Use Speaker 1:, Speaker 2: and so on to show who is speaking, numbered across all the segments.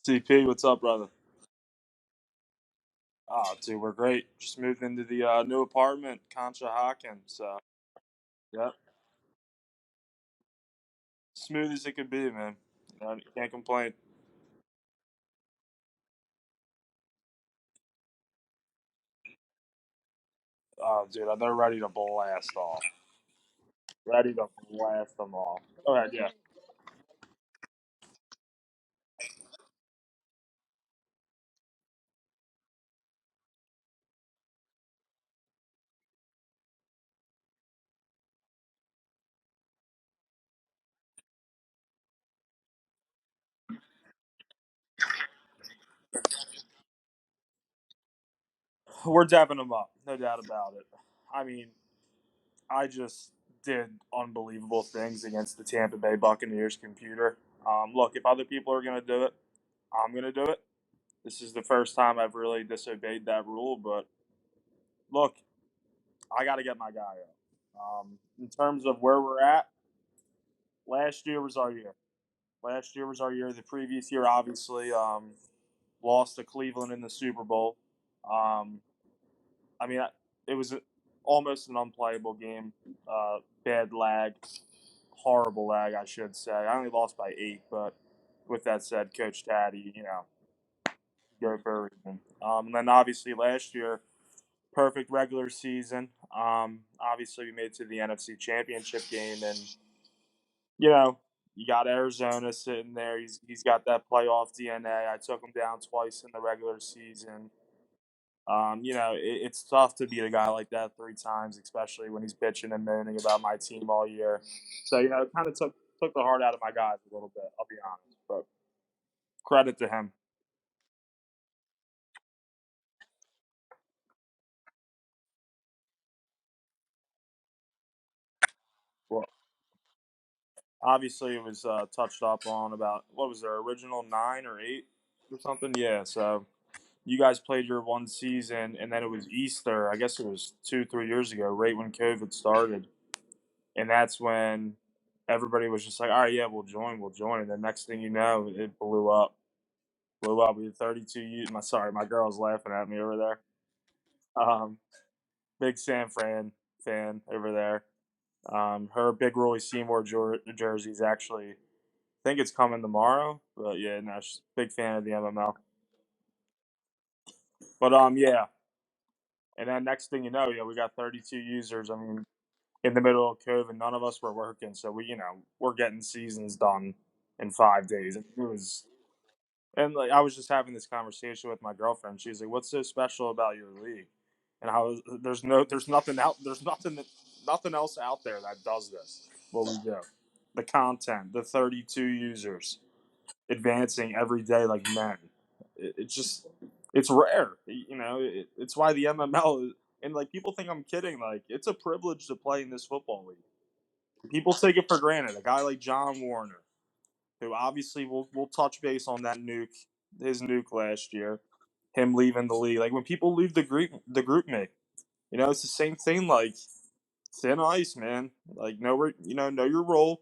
Speaker 1: CP, what's up, brother? Oh, dude, we're great. Just moved into the new apartment, Conshohocken. So, yep, smooth as it could be, man. Can't complain. Oh, dude, they're ready to blast off. Ready to blast them off. Go ahead, yeah. We're dapping them up, no doubt about it. I mean, I just did unbelievable things against the Tampa Bay Buccaneers computer. Look, if other people are going to do it, I'm going to do it. This is the first time I've really disobeyed that rule, but look, I got to get my guy up. In terms of where we're at, last year was our year. Last year was our year. The previous year, obviously, lost to Cleveland in the Super Bowl. Um, I mean, it was almost an unplayable game. Bad lag, horrible lag, I should say. I only lost by 8, but with that said, Coach Taddy, go for a reason. And then obviously last year, perfect regular season. Obviously, we made it to the NFC Championship game, and you know, you got Arizona sitting there. He's got that playoff DNA. I took him down twice in the regular season. It's tough to beat a guy like that 3 times, especially when he's bitching and moaning about my team all year. So it kind of took the heart out of my guys a little bit. I'll be honest, but credit to him. Well, obviously, it was touched up on about what was their original 9 or 8 or something. Yeah, so you guys played your one season, and then it was Easter. I guess it was 2, 3 years ago, right when COVID started, and that's when everybody was just like, "All right, yeah, we'll join." And the next thing you know, it blew up. We had 32 youth. My girl's laughing at me over there. Um, big San Fran fan over there. Her big Roy Seymour jersey's actually, I think it's coming tomorrow. But yeah, no, she's a big fan of the MML. But yeah, and then next thing you know, yeah, we got 32 users. I mean, in the middle of COVID, none of us were working, so we're getting seasons done in 5 days. It was, and like I was just having this conversation with my girlfriend. She's like, "What's so special about your league?" And I was, nothing else out there that does this. What we do, the content, the 32 users advancing every day like men. It's just, it's rare. It's why the MML is, and like people think I'm kidding. Like it's a privilege to play in this football league. People take it for granted. A guy like John Warner, who obviously will touch base on that his nuke last year, him leaving the league. Like when people leave the group mate, it's the same thing. Like thin ice, man. Like know your role.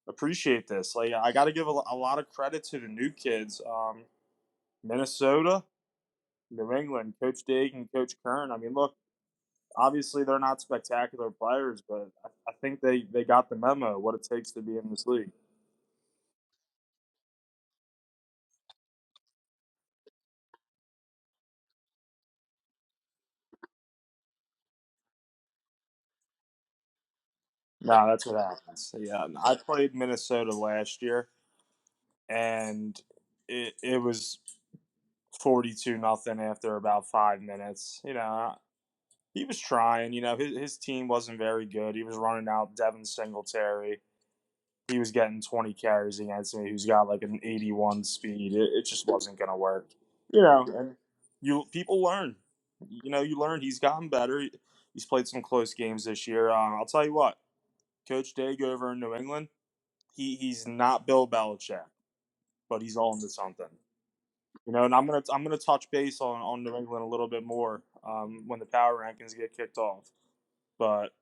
Speaker 1: Appreciate this. Like I got to give a lot of credit to the new kids. Minnesota, New England, Coach Dake and Coach Kern. I mean, look, obviously they're not spectacular players, but I think they got the memo what it takes to be in this league. No, that's what happens. Yeah, I played Minnesota last year, and it was 42-0 after about 5 minutes. He was trying. His team wasn't very good. He was running out Devin Singletary. He was getting 20 carries against me. Who's got like an 81 speed. It just wasn't gonna work. And people learn. You learn. He's gotten better. He's played some close games this year. I'll tell you what, Coach Daig over in New England, he's not Bill Belichick, but he's all into something. And I'm gonna touch base on New England a little bit more when the power rankings get kicked off. But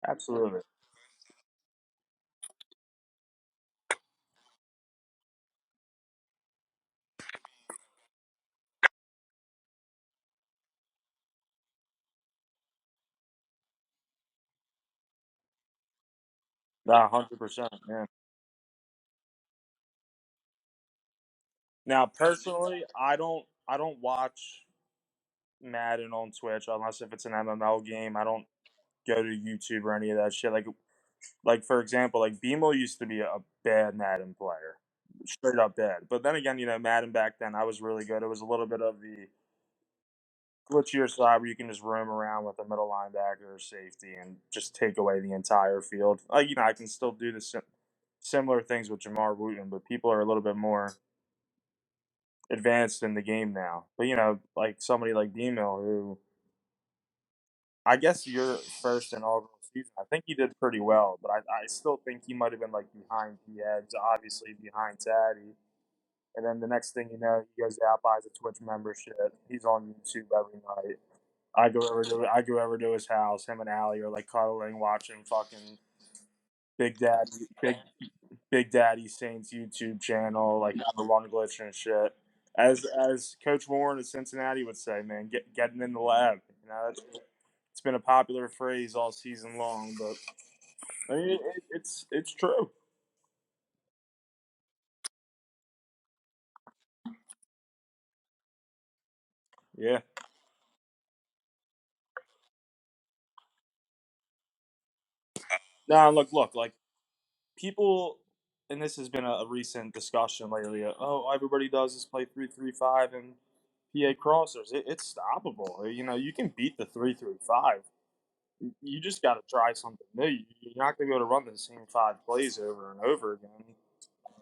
Speaker 1: Absolutely. Yeah, 100%. Yeah. Now, personally, I don't watch Madden on Twitch unless if it's an MML game. I don't go to YouTube or any of that shit. Like for example, like BMO used to be a bad Madden player, straight up bad. But then again, Madden back then I was really good. It was a little bit of the glitchier side where you can just roam around with a middle linebacker or safety and just take away the entire field. I can still do the similar things with Jamar Wooten, but people are a little bit more advanced in the game now. But like somebody like Demo, who I guess your first inaugural season, I think he did pretty well, but I still think he might have been like behind Eggs, obviously behind Taddy. And then the next thing you know, he goes out, buys a Twitch membership. He's on YouTube every night. I go over to his house. Him and Allie are like cuddling, watching fucking Big Daddy, Big Daddy Saints YouTube channel, like on the run glitch and shit. As Coach Warren of Cincinnati would say, man, getting in the lab. It's been a popular phrase all season long, but I mean, it's true. Yeah. Now look, like people, and this has been a recent discussion lately. Oh, everybody does is play 3-3-5 and PA crossers. It's stoppable. You can beat the 3-3-5. You just got to try something new. You're not going to be able to run the same five plays over and over again.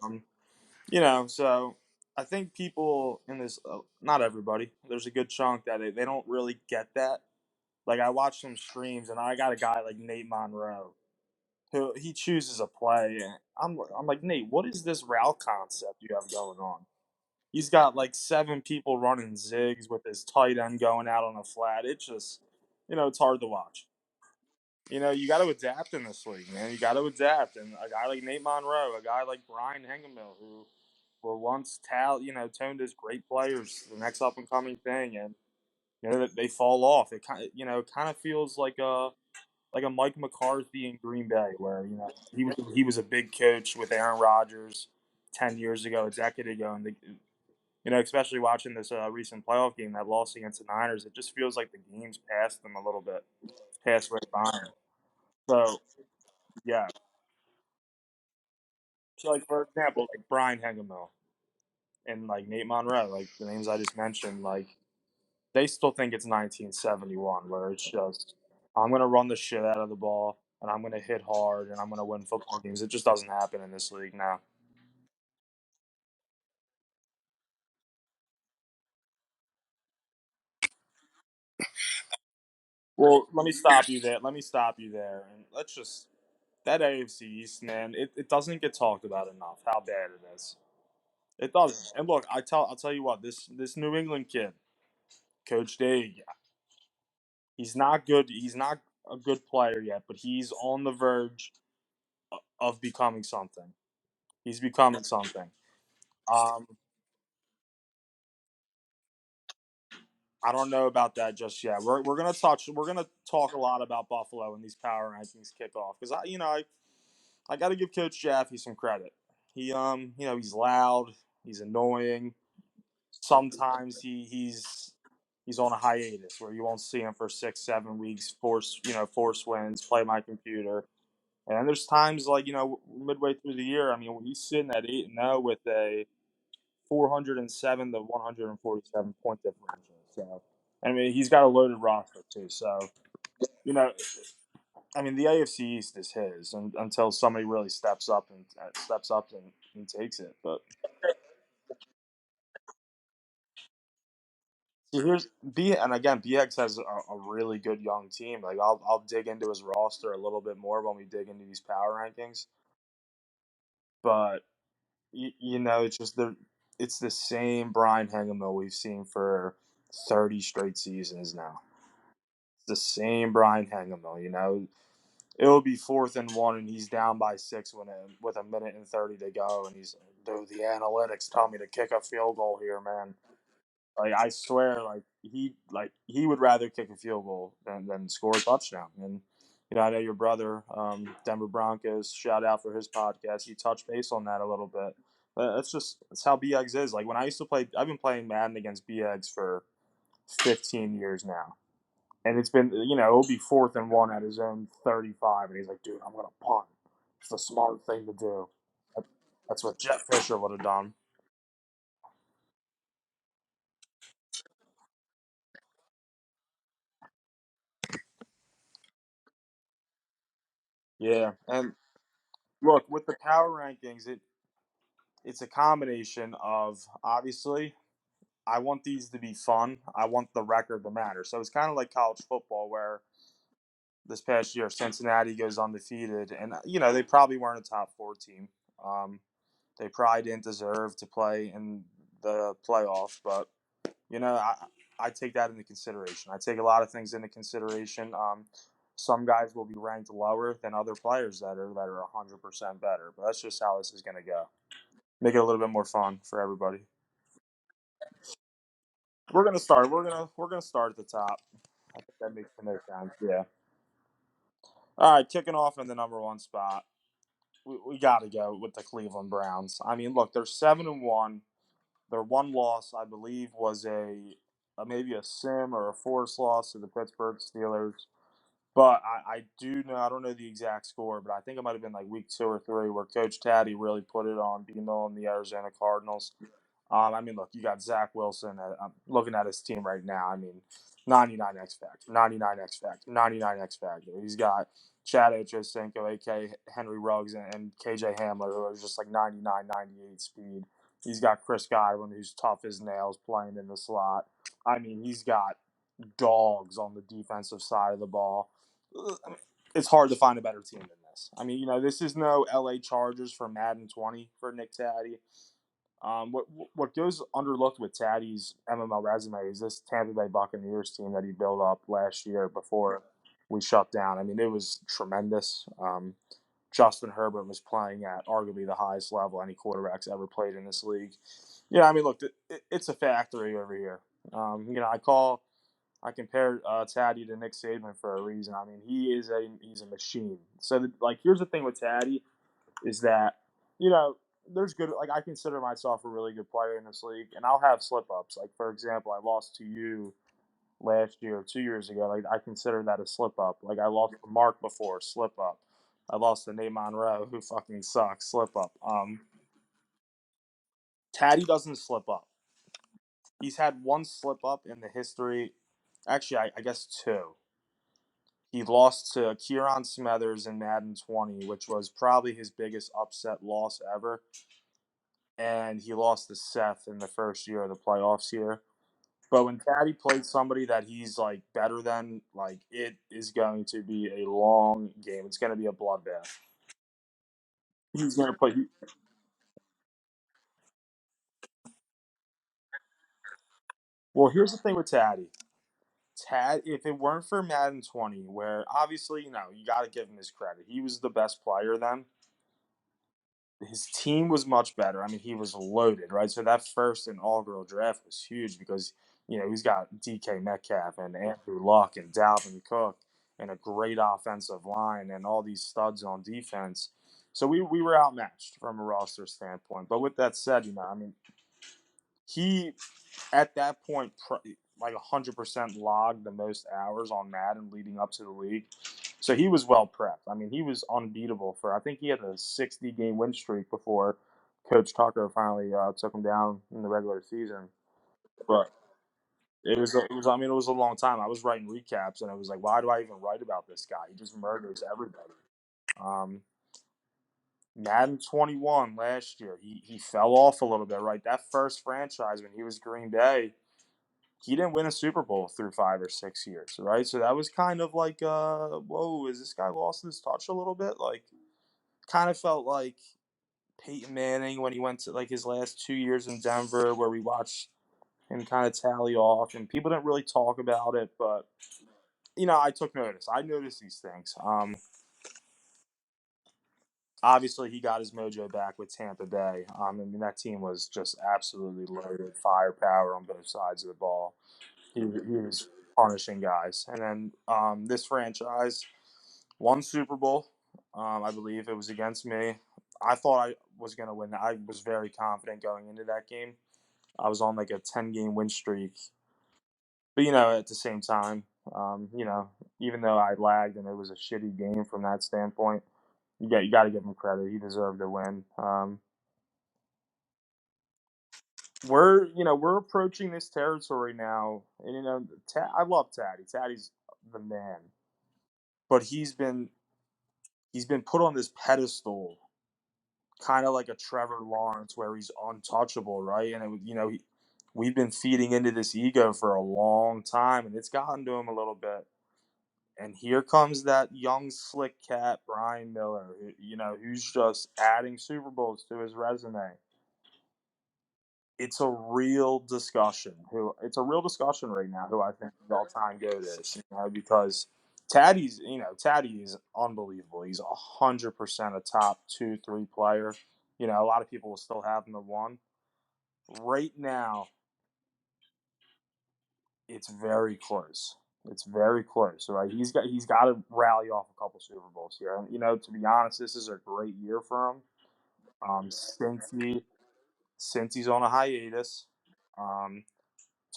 Speaker 1: Um, so I think people in this, not everybody, there's a good chunk that they don't really get that. Like I watch some streams and I got a guy like Nate Monroe who he chooses a play. And I'm like, Nate, what is this route concept you have going on? He's got like seven people running zigs with his tight end going out on a flat. It's just, it's hard to watch. You got to adapt in this league, man. You got to adapt. And a guy like Nate Monroe, a guy like Brian Hengemill, who were once toned as great players, the next up and coming thing, and they fall off. It kind of feels like a Mike McCarthy in Green Bay, where he was a big coach with Aaron Rodgers 10 years ago, a decade ago, and especially watching this recent playoff game that loss against the Niners, it just feels like the game's passed them a little bit, passed right by them. So yeah, so like for example, like Brian Hengemill and like Nate Monroe, like the names I just mentioned, like they still think it's 1971, where it's just I'm gonna run the shit out of the ball and I'm gonna hit hard and I'm gonna win football games. It just doesn't happen in this league now. Well, let me stop you there. Let me stop you there, and let's just that AFC East, man. It doesn't get talked about enough how bad it is. It doesn't. And look, I'll tell you what, this New England kid, Coach Day, he's not good. He's not a good player yet, but he's on the verge of becoming something. He's becoming something. Um, I don't know about that just yet. We're gonna talk a lot about Buffalo when these power rankings kick off because I got to give Coach Jaffe some credit. He's loud, he's annoying. Sometimes he's on a hiatus where you won't see him for 6 7 weeks. Force wins, play my computer, and then there's times like midway through the year. I mean, when he's sitting at 8-0 with a 407 to 147 point differential. So, I mean, he's got a loaded roster too. So, you know, I mean, the AFC East is his until somebody really steps up and takes it. But see, here's B, and again, BX has a really good young team. Like, I'll dig into his roster a little bit more when we dig into these power rankings. But it's just it's the same Brian Hengemill we've seen for 30 straight seasons now. The same Brian Hengemill. it'll be 4th and 1, and he's down by 6 with a minute and 30 to go, and he's like, dude, the analytics tell me to kick a field goal here, man. Like I swear, like he would rather kick a field goal than score a touchdown. And I know your brother, Denver Broncos, shout out for his podcast. He touched base on that a little bit. But that's how BX is. Like when I used to play, I've been playing Madden against BX for 15 years now, and it's been it'll be 4th and 1 at his own 35, and he's like, dude, I'm gonna punt. It's the smart thing to do. That- That's what Jeff Fisher would have done. Yeah, and look with the power rankings, it's a combination of obviously I want these to be fun. I want the record to matter. So it's kind of like college football where this past year Cincinnati goes undefeated, and they probably weren't a top 4 team. Um, they probably didn't deserve to play in the playoffs, but you know I I take that into consideration. I take a lot of things into consideration. Some guys will be ranked lower than other players that are 100% better, but that's just how this is going to go. Make it a little bit more fun for everybody. We're gonna start. We're gonna start at the top. I think that makes the most sense. Yeah. All right, kicking off in the number one spot. We got to go with the Cleveland Browns. I mean, look, they're 7-1. Their one loss, I believe, was a maybe a sim or a forced loss to the Pittsburgh Steelers. But I do know I don't know the exact score, but I think it might have been like week 2 or 3 where Coach Taddy really put it on BMO and the Arizona Cardinals. I mean, look, you got Zach Wilson. I'm looking at his team right now. I mean, 99 X Factor, 99 X Factor, 99 X Factor. He's got Chad Ochocinco, a.k.a. Henry Ruggs, and KJ Hamler, who are just like 99, 98 speed. He's got Chris Godwin, who's tough as nails, playing in the slot. I mean, he's got dogs on the defensive side of the ball. I mean, it's hard to find a better team than this. I mean, this is no LA Chargers for Madden 20 for Nick Taddy. What goes underlooked with Taddy's MML resume is this Tampa Bay Buccaneers team that he built up last year before we shut down. I mean, it was tremendous. Justin Herbert was playing at arguably the highest level any quarterback's ever played in this league. Yeah, I mean, look, it's a factory over here. I compare Taddy to Nick Saban for a reason. I mean, he's a machine. So, here's the thing with Taddy is that you know there's good. Like I consider myself a really good player in this league, and I'll have slip ups. Like for example, I lost to you last year, 2 years ago. Like I consider that a slip up. Like I lost to Mark before, slip up. I lost to Nate Monroe, who fucking sucks, slip up. Taddy doesn't slip up. He's had one slip up in the history. Actually, I guess two. He lost to Kieran Smethers in Madden 20, which was probably his biggest upset loss ever. And he lost to Seth in the first year of the playoffs here. But when Caddy played somebody that he's like better than, like it is going to be a long game. It's going to be a bloodbath. He's going to play. Well, here's the thing with Taddy. Tad, if it weren't for Madden 20, where obviously you got to give him his credit, he was the best player then. His team was much better. I mean, he was loaded, right? So that first inaugural draft was huge because he's got DK Metcalf and Andrew Luck and Dalvin Cook and a great offensive line and all these studs on defense. So we were outmatched from a roster standpoint. But with that said, I mean, he at that point like 100% logged the most hours on Madden leading up to the league. So he was well prepped. I mean, he was unbeatable for. I think he had a 60-game win streak before Coach Tucker finally took him down in the regular season. But it was. I mean, it was a long time. I was writing recaps, and I was like, why do I even write about this guy? He just murders everybody. Um, Madden 21 last year, he fell off a little bit. Right, that first franchise when he was Green Bay, he didn't win a Super Bowl through 5 or 6 years, right? So that was kind of like, whoa, is this guy lost his touch a little bit? Like, kind of felt like Peyton Manning when he went to like his last 2 years in Denver, where we watched him kind of tally off, and people didn't really talk about it, but I took notice. I noticed these things. Obviously, he got his mojo back with Tampa Bay. I mean, that team was just absolutely loaded, firepower on both sides of the ball. He was punishing guys. And then this franchise won Super Bowl. I believe it was against me. I thought I was going to win. I was very confident going into that game. I was on like a 10-game win streak. But, at the same time, even though I lagged and it was a shitty game from that standpoint, you got to give him credit. He deserved to win. We're approaching this territory now, and I love Taddy. Taddy's the man, but he's been put on this pedestal, kind of like a Trevor Lawrence, where he's untouchable, right? And we've been feeding into this ego for a long time, and it's gotten to him a little bit. And here comes that young slick cat, Brian Miller, who's just adding Super Bowls to his resume. It's a real discussion right now who I think the all-time goat is, because Taddy is unbelievable. He's 100% a top 2, 3 player. A lot of people will still have him at one. Right now, it's very close. It's very close, right? He's got to rally off a couple Super Bowls here. And to be honest, this is a great year for him. Since he's on a hiatus. Um,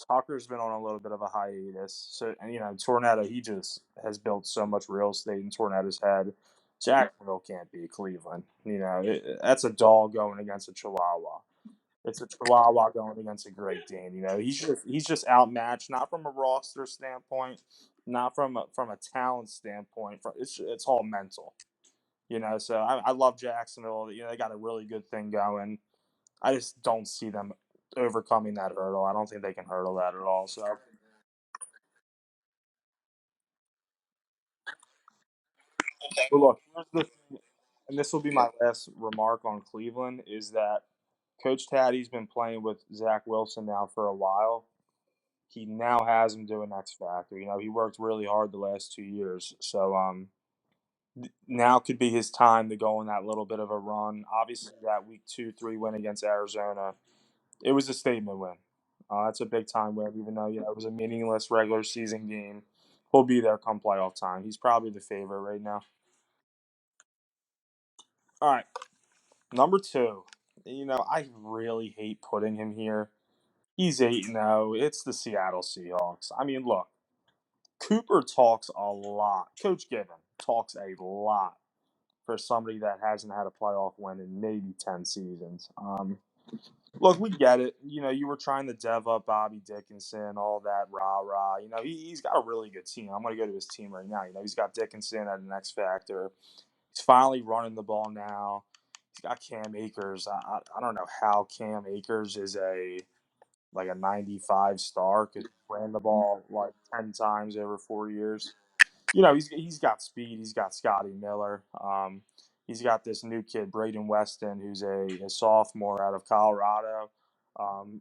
Speaker 1: Tucker's been on a little bit of a hiatus. So, and Tornado, he just has built so much real estate in Tornado's head. Jacksonville can't beat Cleveland. That's a dog going against a Chihuahua. It's a Chihuahua going against a Great Dane. He's just outmatched, not from a roster standpoint, not from a talent standpoint. It's all mental. So I love Jacksonville. They got a really good thing going. I just don't see them overcoming that hurdle. I don't think they can hurdle that at all. So, but look, here's the thing, and this will be my last remark on Cleveland, is that Coach Taddy's been playing with Zach Wilson now for a while. He now has him doing X Factor. He worked really hard the last 2 years. So now could be his time to go on that little bit of a run. Obviously, that week 2, 3 win against Arizona, it was a statement win. That's a big time win, even though it was a meaningless regular season game. He'll be there come playoff time. He's probably the favorite right now. All right, number two. I really hate putting him here. He's 8-0. It's the Seattle Seahawks. I mean, look, Cooper talks a lot. Coach Given talks a lot for somebody that hasn't had a playoff win in maybe 10 seasons. Look, we get it. You were trying to dev up Bobby Dickinson, all that rah rah. He's got a really good team. I'm going to go to his team right now. He's got Dickinson at an X Factor. He's finally running the ball now. He's got Cam Akers. I don't know how Cam Akers is a 95 star because he ran the ball like 10 times over 4 years. He's got speed. He's got Scotty Miller. He's got this new kid, Braden Weston, who's a sophomore out of Colorado.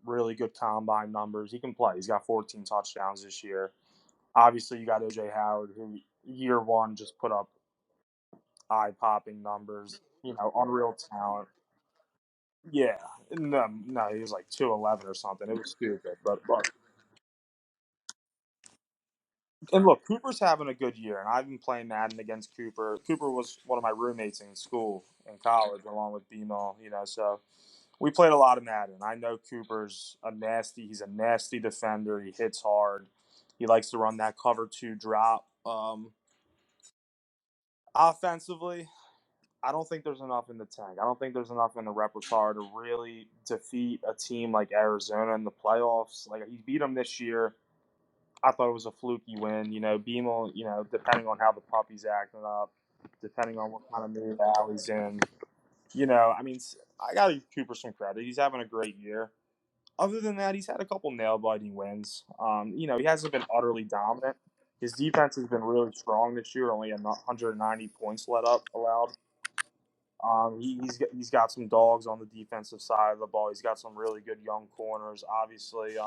Speaker 1: Really good combine numbers. He can play. He's got 14 touchdowns this year. Obviously, you got OJ Howard, who year one just put up eye popping numbers. Unreal talent. Yeah, no, no, he was like 211 or something. It was stupid, but and look, Cooper's having a good year, and I've been playing Madden against Cooper. Cooper was one of my roommates in school, in college, along with BMO. So we played a lot of Madden. I know Cooper's he's a nasty defender. He hits hard. He likes to run that cover two drop. Offensively, I don't think there's enough in the tank. I don't think there's enough in the repertoire to really defeat a team like Arizona in the playoffs. Like, he beat them this year. I thought it was a fluky win. BMO, depending on how the puppy's acting up, depending on what kind of mood Allie's in. I mean, I got to give Cooper some credit. He's having a great year. Other than that, he's had a couple nail biting wins. He hasn't been utterly dominant. His defense has been really strong this year, only 190 points allowed. He's got some dogs on the defensive side of the ball. He's got some really good young corners. Obviously,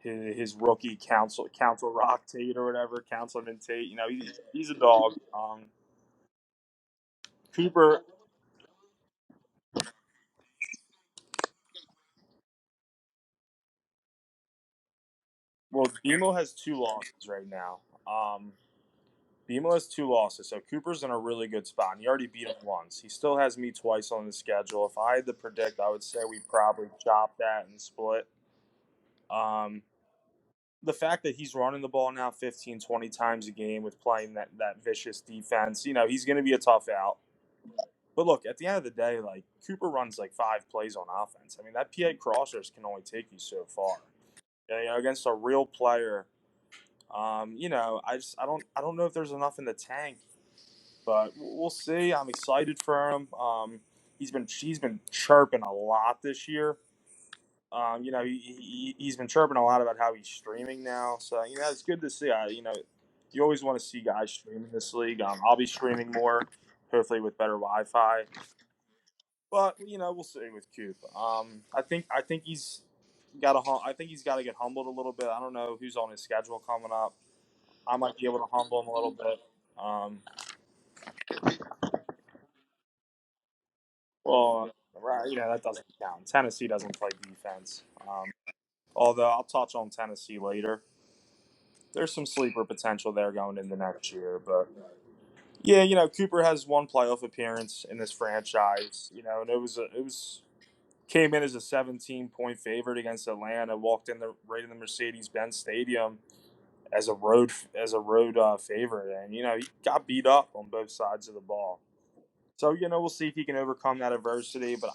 Speaker 1: his rookie Council Rock Tate or whatever, Councilman Tate. He's a dog. Cooper. Well, BMO has two losses right now. BMO has two losses, so Cooper's in a really good spot. And he already beat him once. He still has me twice on the schedule. If I had to predict, I would say we probably chop that and split. Um, the fact that he's running the ball now 15, 20 times a game with playing that vicious defense, he's going to be a tough out. But look, at the end of the day, like Cooper runs like five plays on offense. I mean, that PA crossers can only take you so far. Against a real player, I don't know if there's enough in the tank, but we'll see. I'm excited for him. He's been chirping a lot this year. He's been chirping a lot about how he's streaming now. So it's good to see. You always want to see guys streaming this league. I'll be streaming more, hopefully with better Wi-Fi. But we'll see with Coop. I think he's got to get humbled a little bit. I don't know who's on his schedule coming up. I might be able to humble him a little bit. Um, right, that doesn't count. Tennessee doesn't play defense. Although I'll touch on Tennessee later. There's some sleeper potential there going into next year, but yeah, Cooper has one playoff appearance in this franchise. And it was came in as a 17-point favorite against Atlanta. Walked in the right in the Mercedes-Benz Stadium as a road favorite, and he got beat up on both sides of the ball. So we'll see if he can overcome that adversity, but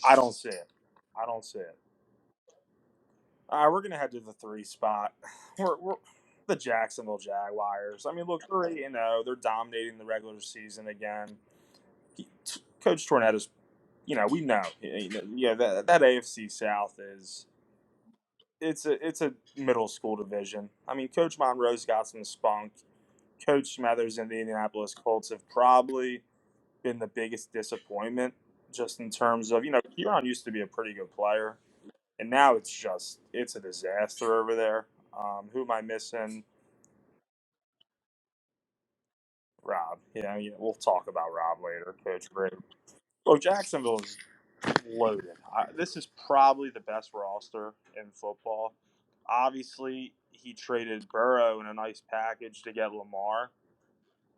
Speaker 1: I don't see it. I don't see it. All right, we're gonna head to the three spot. We're the Jacksonville Jaguars. I mean, look, they're dominating the regular season again. Coach Tornett is, we know, yeah, that AFC South is it's a middle school division. I mean, Coach Monroe's got some spunk. Coach Smathers and the Indianapolis Colts have probably been the biggest disappointment, just in terms of Kieran used to be a pretty good player, and now it's a disaster over there. Who am I missing? Rob. We'll talk about Rob later. Coach Great. Well, Jacksonville is loaded. This is probably the best roster in football. Obviously, he traded Burrow in a nice package to get Lamar.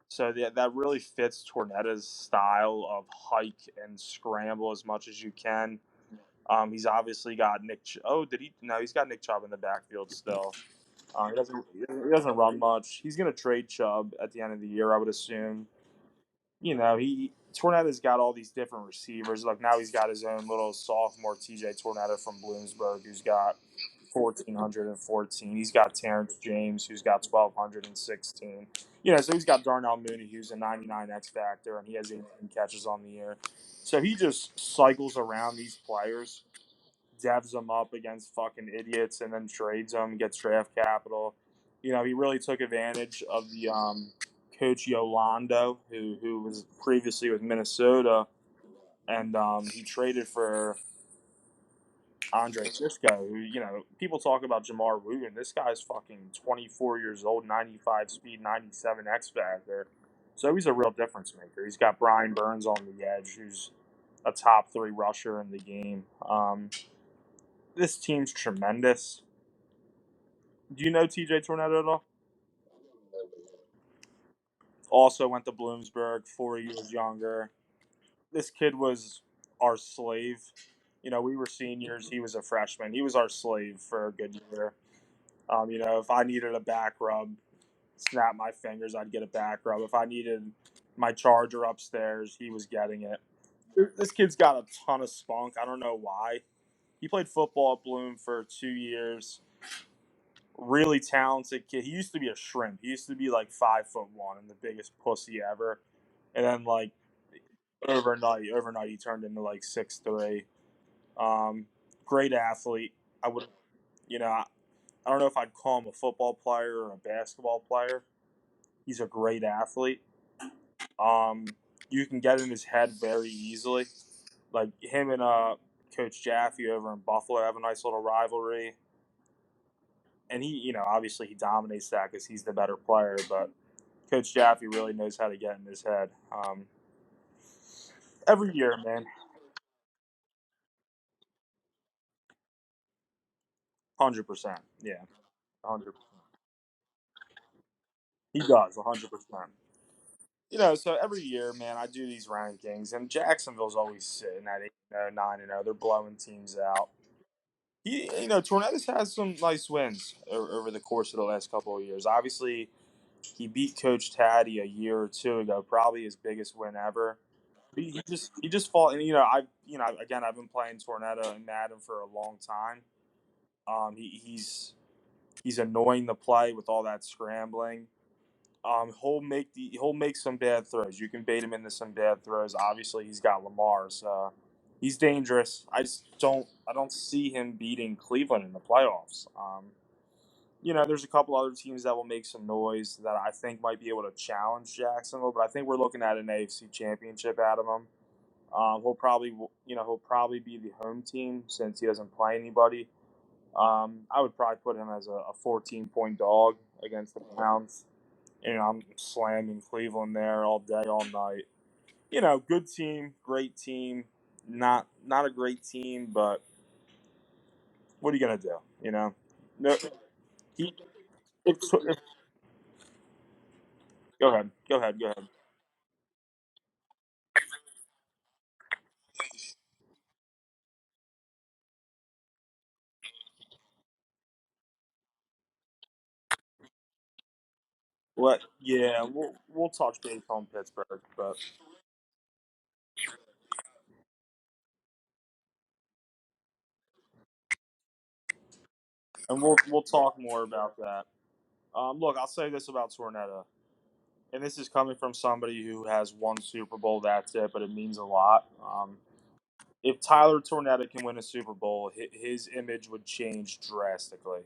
Speaker 1: So that really fits Tornetta's style of hike and scramble as much as you can. He's obviously got Nick. Oh, did he? No, he's got Nick Chubb in the backfield still. He doesn't run much. He's going to trade Chubb at the end of the year, I would assume. He Tornetta's got all these different receivers. Like now he's got his own little sophomore TJ Tornetta from Bloomsburg, who's got 1,414. He's got Terrence James, who's got 1,216. So he's got Darnell Mooney, who's a 99 X factor, and he has 18 catches on the year. So he just cycles around these players, devs them up against fucking idiots, and then trades them, gets draft capital. He really took advantage of the coach Yolando, who was previously with Minnesota, and he traded for Andre Cisco, who, people talk about Jamar Wooten. This guy's fucking 24 years old, 95 speed, 97 X Factor. So he's a real difference maker. He's got Brian Burns on the edge, who's a top three rusher in the game. This team's tremendous. Do you know TJ Tornado at all? Also went to Bloomsburg, 4 years younger. This kid was our slave. We were seniors. He was a freshman. He was our slave for a good year. If I needed a back rub, snap my fingers, I'd get a back rub. If I needed my charger upstairs, he was getting it. This kid's got a ton of spunk. I don't know why. He played football at Bloom for 2 years. Really talented kid. He used to be a shrimp. He used to be like 5'1" and the biggest pussy ever. And then like overnight he turned into like 6'3". Great athlete. I would, I don't know if I'd call him a football player or a basketball player. He's a great athlete. Um, you can get in his head very easily. Like him and Coach Jaffe over in Buffalo have a nice little rivalry, and he, obviously he dominates that because he's the better player. But Coach Jaffe really knows how to get in his head. Every year, man. 100%. Yeah, 100%. He does 100%. So every year, man, I do these rankings, and Jacksonville's always sitting at 8-0, 9-0. They're blowing teams out. Tornadoes has some nice wins over the course of the last couple of years. Obviously, he beat Coach Taddy a year or two ago, probably his biggest win ever. He just fought, and again, I've been playing Tornado and Madden for a long time. He's annoying to play with all that scrambling. He'll make some bad throws. You can bait him into some bad throws. Obviously, he's got Lamar, so he's dangerous. I don't see him beating Cleveland in the playoffs. There's a couple other teams that will make some noise that I think might be able to challenge Jacksonville, but I think we're looking at an AFC Championship out of him. He'll probably be the home team since he doesn't play anybody. I would probably put him as a 14-point dog against the Browns. I'm slamming Cleveland there all day, all night. Good team, great team. Not a great team, but what are you gonna do? No. He, if, Go ahead. Go ahead. Go ahead. Yeah, we'll touch base on Pittsburgh, but and we'll talk more about that. Look, I'll say this about Tornetta, and this is coming from somebody who has one Super Bowl. That's it, but it means a lot. If Tyler Tornetta can win a Super Bowl, his image would change drastically.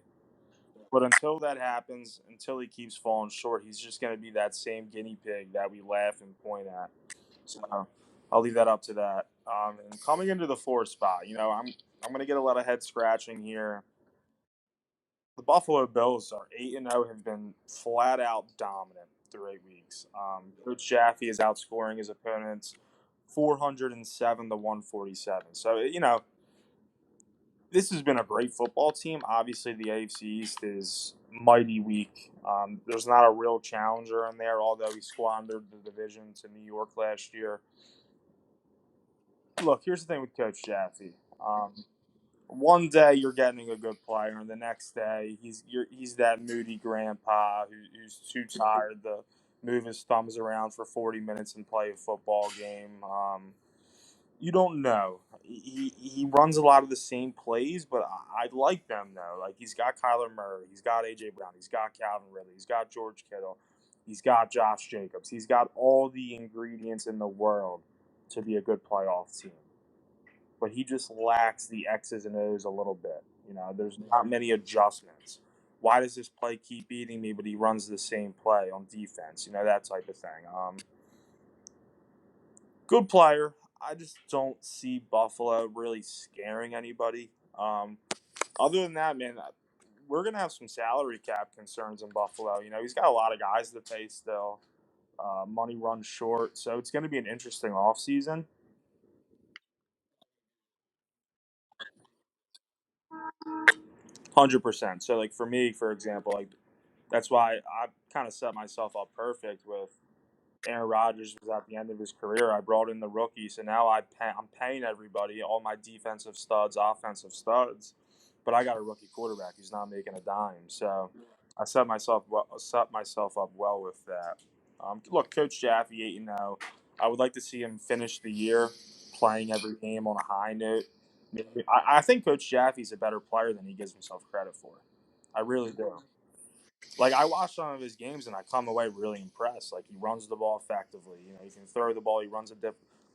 Speaker 1: But until that happens, until he keeps falling short, he's just going to be that same guinea pig that we laugh and point at. So I'll leave that up to that. And coming into the fourth spot, I'm going to get a lot of head scratching here. The Buffalo Bills are 8-0, have been flat out dominant through 8 weeks. Coach Jaffe is outscoring his opponents 407 to 147. So this has been a great football team. Obviously, the AFC East is mighty weak. There's not a real challenger in there, although he squandered the division to New York last year. Look, here's the thing with Coach Jaffe. One day you're getting a good player, and the next day he's that moody grandpa who's too tired to move his thumbs around for 40 minutes and play a football game. You don't know. He runs a lot of the same plays, but I like them though. Like he's got Kyler Murray, he's got AJ Brown, he's got Calvin Ridley, he's got George Kittle, he's got Josh Jacobs, he's got all the ingredients in the world to be a good playoff team. But he just lacks the X's and O's a little bit. There's not many adjustments. Why does this play keep beating me, but he runs the same play on defense? That type of thing. Good player. I just don't see Buffalo really scaring anybody. Other than that, man, we're gonna have some salary cap concerns in Buffalo. He's got a lot of guys to pay still. Money runs short, so it's going to be an interesting offseason. 100%. So, like for me, for example, like that's why I kind of set myself up perfect with Aaron Rodgers was at the end of his career. I brought in the rookie, so now I'm paying everybody, all my defensive studs, offensive studs, but I got a rookie quarterback who's not making a dime. So I set myself up well with that. Look, Coach Jaffe 8-0. I would like to see him finish the year playing every game on a high note. I think Coach Jaffe's a better player than he gives himself credit for. I really do. Like I watch some of his games and I come away really impressed. Like he runs the ball effectively. He can throw the ball. He runs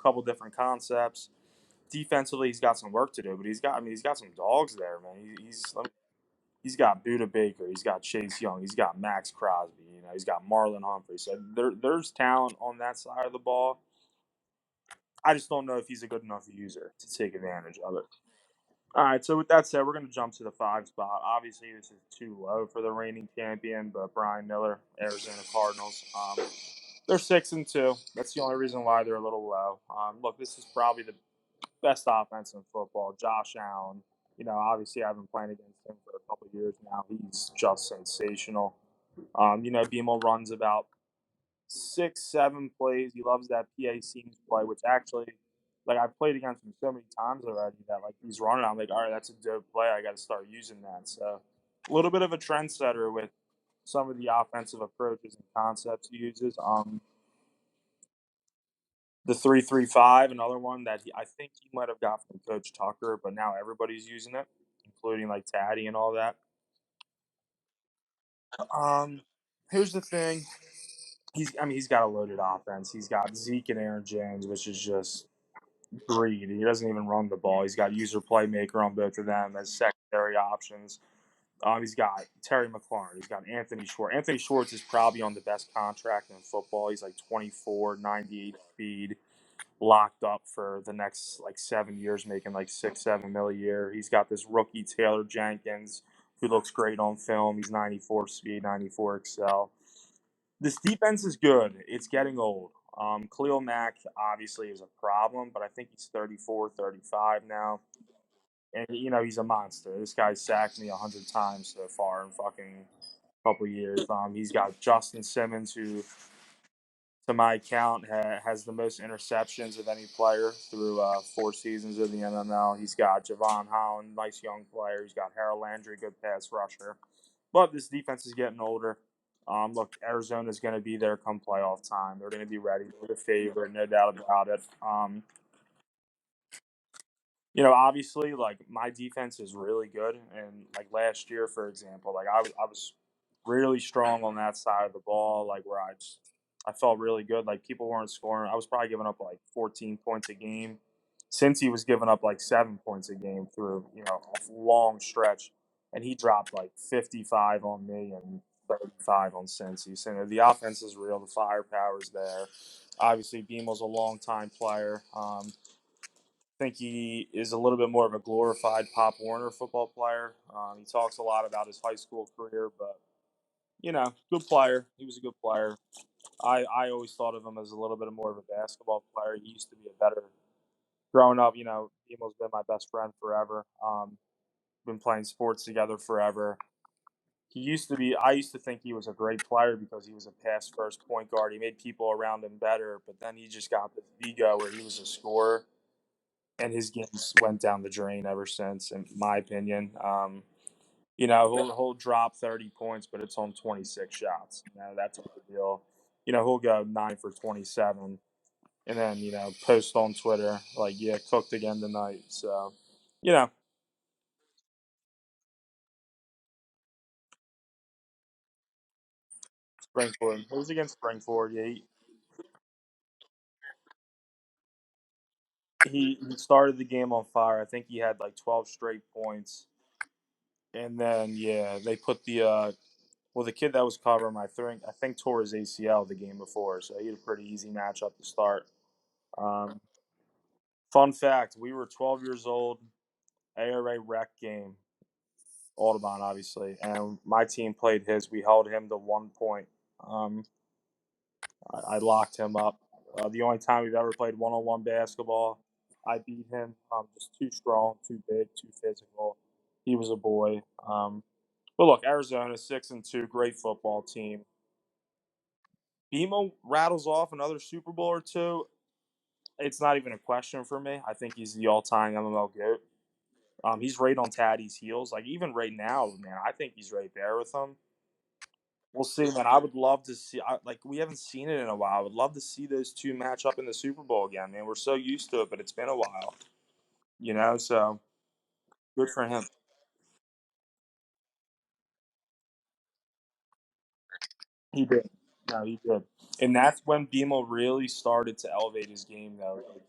Speaker 1: couple different concepts. Defensively, he's got some work to do, but he's got some dogs there, man. He's got Buda Baker. He's got Chase Young. He's got Max Crosby. He's got Marlon Humphrey. So there's talent on that side of the ball. I just don't know if he's a good enough user to take advantage of it. All right, so with that said, we're going to jump to the five spot. Obviously, this is too low for the reigning champion, but Brian Miller, Arizona Cardinals. They're 6-2. That's the only reason why they're a little low. Look, this is probably the best offense in football. Josh Allen. Obviously I've been playing against him for a couple of years now. He's just sensational. BMO runs about 6, 7 plays. He loves that PA seams play, which actually, like I've played against him so many times already that like he's running. I'm like, all right, that's a dope play. I got to start using that. So a little bit of a trendsetter with some of the offensive approaches and concepts he uses. The 3-3-5, another one that I think he might have got from Coach Tucker, but now everybody's using it, including like Taddy and all that. Um, Here's the thing. He's got a loaded offense. He's got Zeke and Aaron Jones, which is just greed. He doesn't even run the ball. He's got user playmaker on both of them as secondary options. He's got Terry McLaurin. He's got Anthony Schwartz. Anthony Schwartz is probably on the best contract in football. He's like 24, 98 speed, locked up for the next like 7 years, making like 6, 7 mil a year. He's got this rookie Taylor Jenkins who looks great on film. He's 94 speed, 94 excel. This defense is good. It's getting old. Khalil Mack obviously is a problem, but I think he's 34, 35 now. And, he's a monster. This guy's sacked me 100 times so far in fucking couple years. He's got Justin Simmons, who, to my count, has the most interceptions of any player through 4 seasons of the NML. He's got Javon Holland, nice young player. He's got Harold Landry, good pass rusher. But this defense is getting older. Look, Arizona's going to be there come playoff time. They're going to be ready. They're the favorite, no doubt about it. Obviously, like my defense is really good, and like last year, for example, like I was really strong on that side of the ball, like where I felt really good. Like people weren't scoring. I was probably giving up like 14 points a game. Since he was giving up like 7 points a game through a long stretch, and he dropped like 55 on me and 35 on Cincy. So the offense is real. The firepower's there. Obviously, Beamel's a long time player. Think he is a little bit more of a glorified Pop Warner football player. He talks a lot about his high school career, but good player. He was a good player. I always thought of him as a little bit more of a basketball player. He used to be a better growing up. Emo's been my best friend forever. Been playing sports together forever. He used to be. I used to think he was a great player because he was a pass first point guard. He made people around him better, but then he just got this ego where he was a scorer and his games went down the drain ever since, in my opinion. He'll drop 30 points, but it's on 26 shots. That's a big deal. He'll go 9 for 27, and then post on Twitter like, "Yeah, cooked again tonight." So, you know, Springford. It was against Springford. Yeah, he started the game on fire. I think he had like 12 straight points, and then yeah, they put the kid that was covering, I think tore his ACL the game before, so he had a pretty easy matchup to start. Um, Fun fact: we were 12 years old, ARA rec game, Audubon obviously, and my team played his. We held him to 1 point. Um, I locked him up. The only time we've ever played one-on-one basketball, I beat him. Just too strong, too big, too physical. He was a boy. But look, Arizona 6-2, great football team. BMO rattles off another Super Bowl or two. It's not even a question for me. I think he's the all-time MML goat. He's right on Taddy's heels. Like even right now, man, I think he's right there with him. We'll see, man. I would love to see. Like we haven't seen it in a while. I would love to see those two match up in the Super Bowl again, man. We're so used to it, but it's been a while. So good for him. He did. No, he did. And that's when BMO really started to elevate his game, though. Like,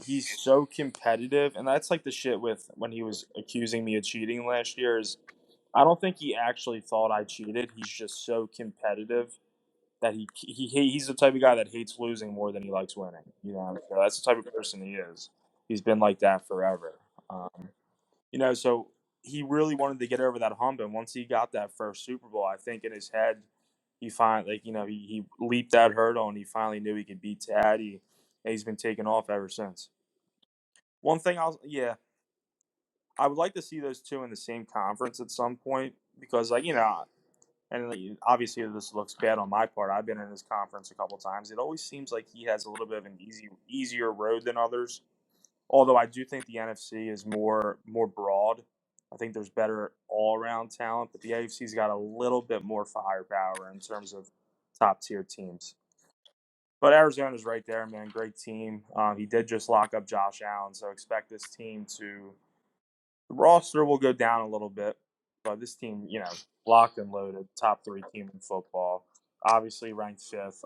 Speaker 1: he's so competitive, and that's like the shit with when he was accusing me of cheating last year. Is I don't think he actually thought I cheated. He's just so competitive that he's the type of guy that hates losing more than he likes winning. So that's the type of person he is. He's been like that forever. Um, so he really wanted to get over that hump, and once he got that first Super Bowl, I think in his head He finally, like, he leaped that hurdle and he finally knew he could beat Taddy, and he's been taking off ever since. One thing yeah, I would like to see those two in the same conference at some point because, like, and like, obviously this looks bad on my part. I've been in his conference a couple times. It always seems like he has a little bit of an easier road than others. Although I do think the NFC is more broad. I think there's better all around talent, but the AFC's got a little bit more firepower in terms of top tier teams. But Arizona's right there, man. Great team. He did just lock up Josh Allen, so expect this team to. The roster will go down a little bit, but this team, locked and loaded, top three team in football. Obviously ranked fifth.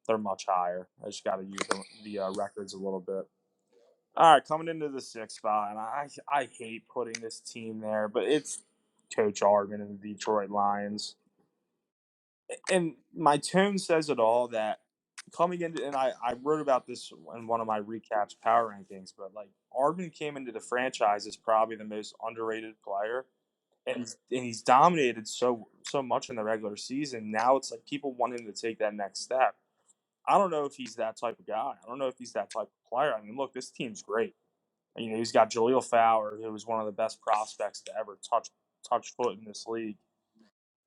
Speaker 1: They're much higher. I just got to use the records a little bit. All right, coming into the sixth spot, and I hate putting this team there, but it's Coach Hardman and the Detroit Lions. And my tone says it all that coming into, and I wrote about this in one of my recaps power rankings, but like Hardman came into the franchise as probably the most underrated player, and he's dominated so much in the regular season. Now it's like people want him to take that next step. I don't know if he's that type of guy. I don't know if he's that type of player. I mean, look, this team's great. He's got Jaleel Fowler, who was one of the best prospects to ever touch foot in this league,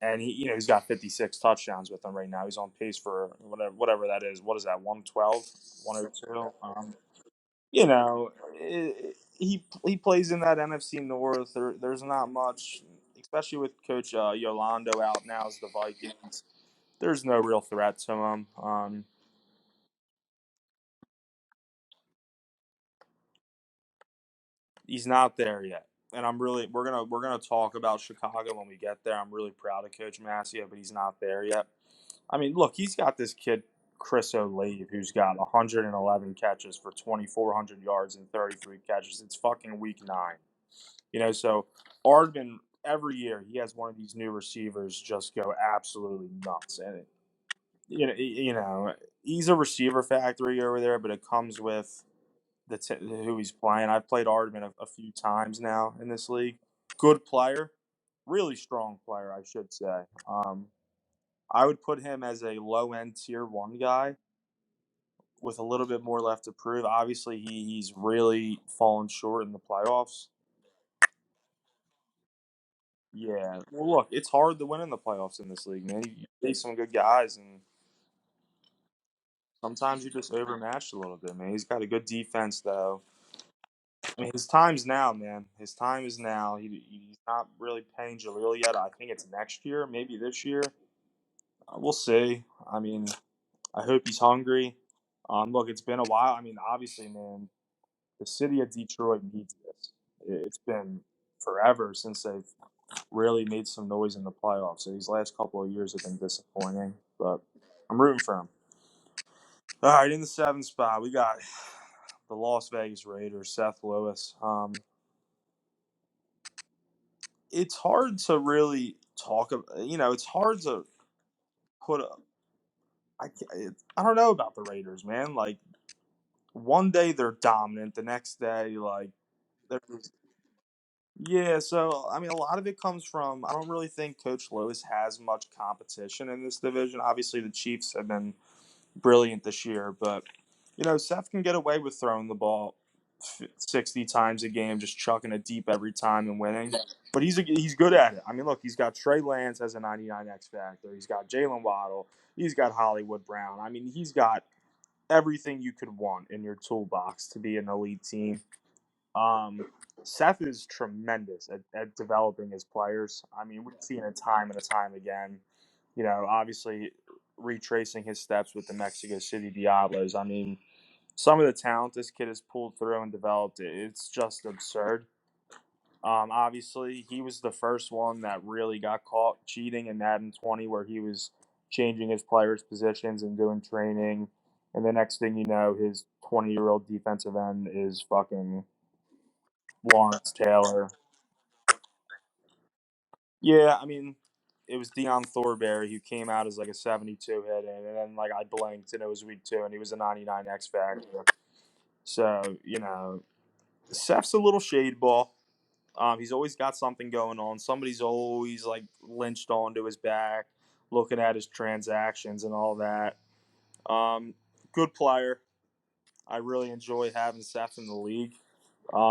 Speaker 1: and he's got 56 touchdowns with him right now. He's on pace for whatever that is. What is that? 112, 102. He plays in that NFC North. There's not much, especially with Coach Yolando out now as the Vikings. There's no real threat to him. He's not there yet. And we're gonna talk about Chicago when we get there. I'm really proud of Coach Massia, but he's not there yet. I mean, look, he's got this kid Chris Olave who's got 111 catches for 2,400 yards and 33 catches. It's fucking week 9, So Ardman every year he has one of these new receivers just go absolutely nuts, and he's a receiver factory over there, but it comes with who he's playing. I've played Ardman a few times now in this league. Good player, really strong player, I should say. I would put him as a low end tier one guy with a little bit more left to prove. Obviously, he's really fallen short in the playoffs. Yeah. Well, look, it's hard to win in the playoffs in this league, man. You face some good guys, and sometimes you just overmatched a little bit, man. He's got a good defense, though. I mean, his time's now, man. His time is now. He's not really paying Jaleel yet. I think it's next year, maybe this year. We'll see. I mean, I hope he's hungry. Look, it's been a while. I mean, obviously, man, the city of Detroit needs this. It's been forever since they've really made some noise in the playoffs. So these last couple of years have been disappointing, but I'm rooting for him. All right, in the seventh spot, we got the Las Vegas Raiders, Seth Lewis. It's hard to really talk about. It's hard to put a. I don't know about the Raiders, man. Like one day they're dominant, the next day they're yeah. So I mean, a lot of it comes from. I don't really think Coach Lewis has much competition in this division. Obviously, the Chiefs have been brilliant this year, but Seth can get away with throwing the ball 60 times a game, just chucking it deep every time and winning. But he's good at it. I mean, look, he's got Trey Lance as a 99 X factor. He's got Jalen Waddle. He's got Hollywood Brown. I mean, he's got everything you could want in your toolbox to be an elite team. Um, Seth is tremendous at developing his players. I mean, we've seen it time and time again. Obviously retracing his steps with the Mexico City Diablos. I mean, some of the talent this kid has pulled through and developed, it's just absurd. Obviously, he was the first one that really got caught cheating in Madden 20, where he was changing his players' positions and doing training. And the next thing you know, his 20-year-old defensive end is fucking Lawrence Taylor. Yeah, I mean, it was Deion Thornberry who came out as like a 72 hit, and then like I blinked and it was week 2, and he was a 99 X factor. So Seth's a little shade ball. He's always got something going on. Somebody's always like lynched onto his back. looking at his transactions and all that. Um, Good player. I really enjoy having Seth in the league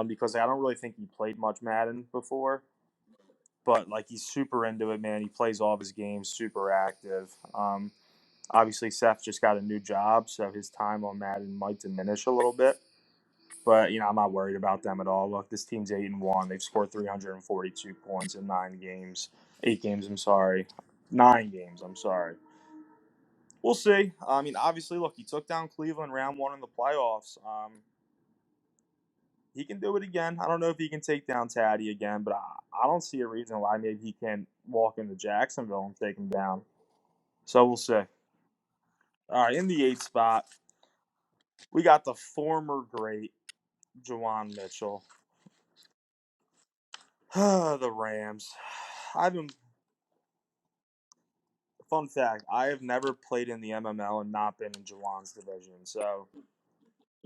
Speaker 1: because I don't really think he played much Madden before, but like he's super into it, man. He plays all of his games, super active. Obviously, Seth just got a new job, so his time on Madden might diminish a little bit. But I'm not worried about them at all. Look, this team's 8-1. They've scored 342 points in 9 games, 8 games. I'm sorry, 9 games. I'm sorry. We'll see. I mean, obviously, look, he took down Cleveland round one in the playoffs. He can do it again. I don't know if he can take down Taddy again, but I don't see a reason why maybe he can't walk into Jacksonville and take him down. So we'll see. All right, in the 8th spot, we got the former great Juwan Mitchell. The Rams. I've been. Fun fact: I have never played in the MML and not been in Juwan's division. So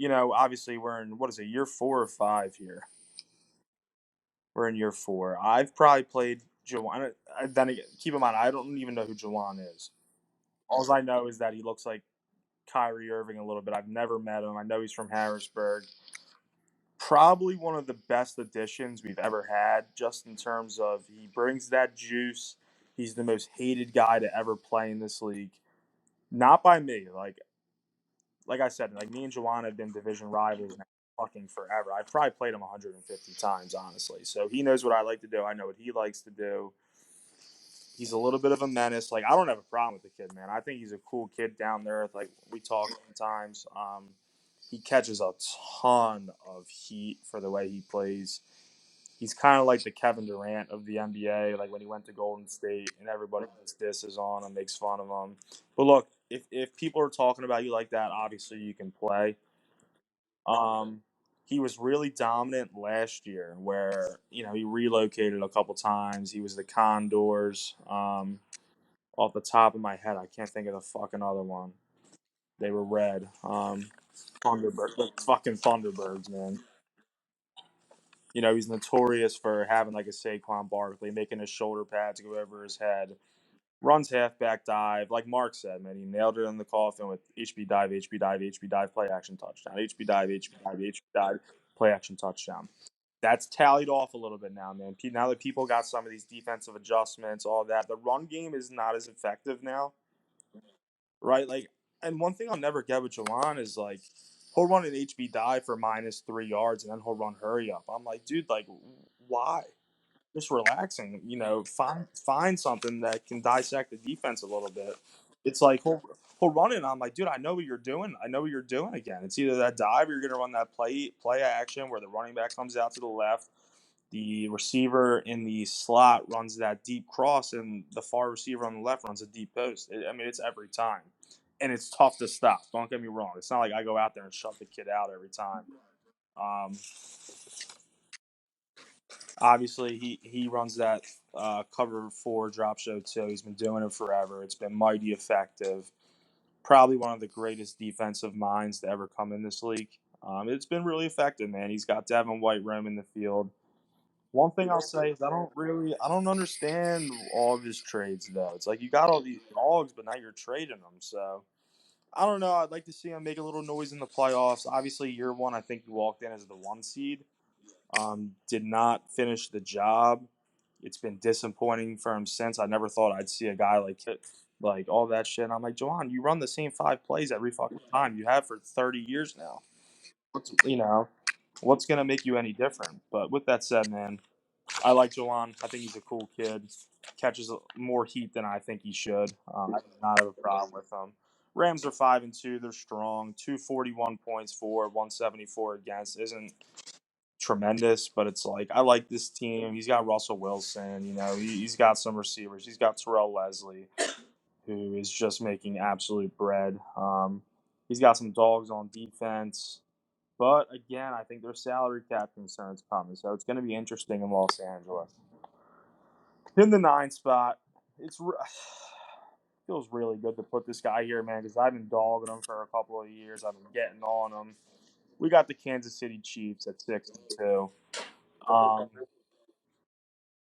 Speaker 1: obviously we're in what is it, year 4 or 5 here. We're in year 4. I've probably played Juwan. Then again, keep in mind, I don't even know who Juwan is. All I know is that he looks like Kyrie Irving a little bit. I've never met him. I know he's from Harrisburg. Probably one of the best additions we've ever had, just in terms of he brings that juice. He's the most hated guy to ever play in this league. Not by me. Like I said, like me and Juwan have been division rivals now fucking forever. I've probably played him 150 times, honestly. So he knows what I like to do. I know what he likes to do. He's a little bit of a menace. Like I don't have a problem with the kid, man. I think he's a cool kid down there. Like we talk sometimes. He catches a ton of heat for the way he plays. He's kind of like the Kevin Durant of the NBA. Like when he went to Golden State and everybody puts disses on him, makes fun of him. But look, if people are talking about you like that, obviously you can play. Um, he was really dominant last year, where he relocated a couple times. He was the Condors. Off the top of my head, I can't think of the fucking other one. They were red. Thunderbird, the fucking Thunderbirds, man. He's notorious for having like a Saquon Barkley, making his shoulder pads go over his head, runs halfback dive. Like Mark said, man, he nailed it in the coffin with HB dive, HB dive, HB dive, play action touchdown, HB dive, HB dive, HB dive, play action touchdown. That's tallied off a little bit now, man. Now that people got some of these defensive adjustments, all that, the run game is not as effective now, right? Like, and one thing I'll never get with Jawan is like, he'll run an HB dive for -3 yards and then he'll run hurry up. I'm like, dude, like, why? Just relaxing. Find something that can dissect the defense a little bit. It's like he'll run it. And I'm like, dude, I know what you're doing. I know what you're doing again. It's either that dive or you're gonna run that play action where the running back comes out to the left. The receiver in the slot runs that deep cross, and the far receiver on the left runs a deep post. I mean, it's every time, and it's tough to stop. Don't get me wrong. It's not like I go out there and shut the kid out every time. Um, Obviously, he runs that cover 4 drop show too. He's been doing it forever. It's been mighty effective. Probably one of the greatest defensive minds to ever come in this league. It's been really effective, man. He's got Devin White roaming the field. One thing I'll say is I don't understand all of his trades though. It's like you got all these dogs, but now you're trading them. So I don't know. I'd like to see him make a little noise in the playoffs. Obviously, year one, I think he walked in as the 1 seed. Did not finish the job. It's been disappointing for him since. I never thought I'd see a guy like all that shit. And I'm like, Johan, you run the same 5 plays every fucking time. You have for 30 years now. What's gonna make you any different? But with that said, man, I like Johan. I think he's a cool kid. Catches more heat than I think he should. I do not have a problem with him. Rams are 5-2. They're strong. 241 points for, 174 against. Isn't tremendous, but it's like I like this team. He's got Russell Wilson. He's got some receivers. He's got Terrell Leslie, who is just making absolute bread. He's got some dogs on defense. But again, I think there's salary cap concerns coming, so it's going to be interesting in Los Angeles. In the 9th spot, it's feels really good to put this guy here, man, because I've been dogging him for a couple of years. I've been getting on him. We got the Kansas City Chiefs at 6-2. Um,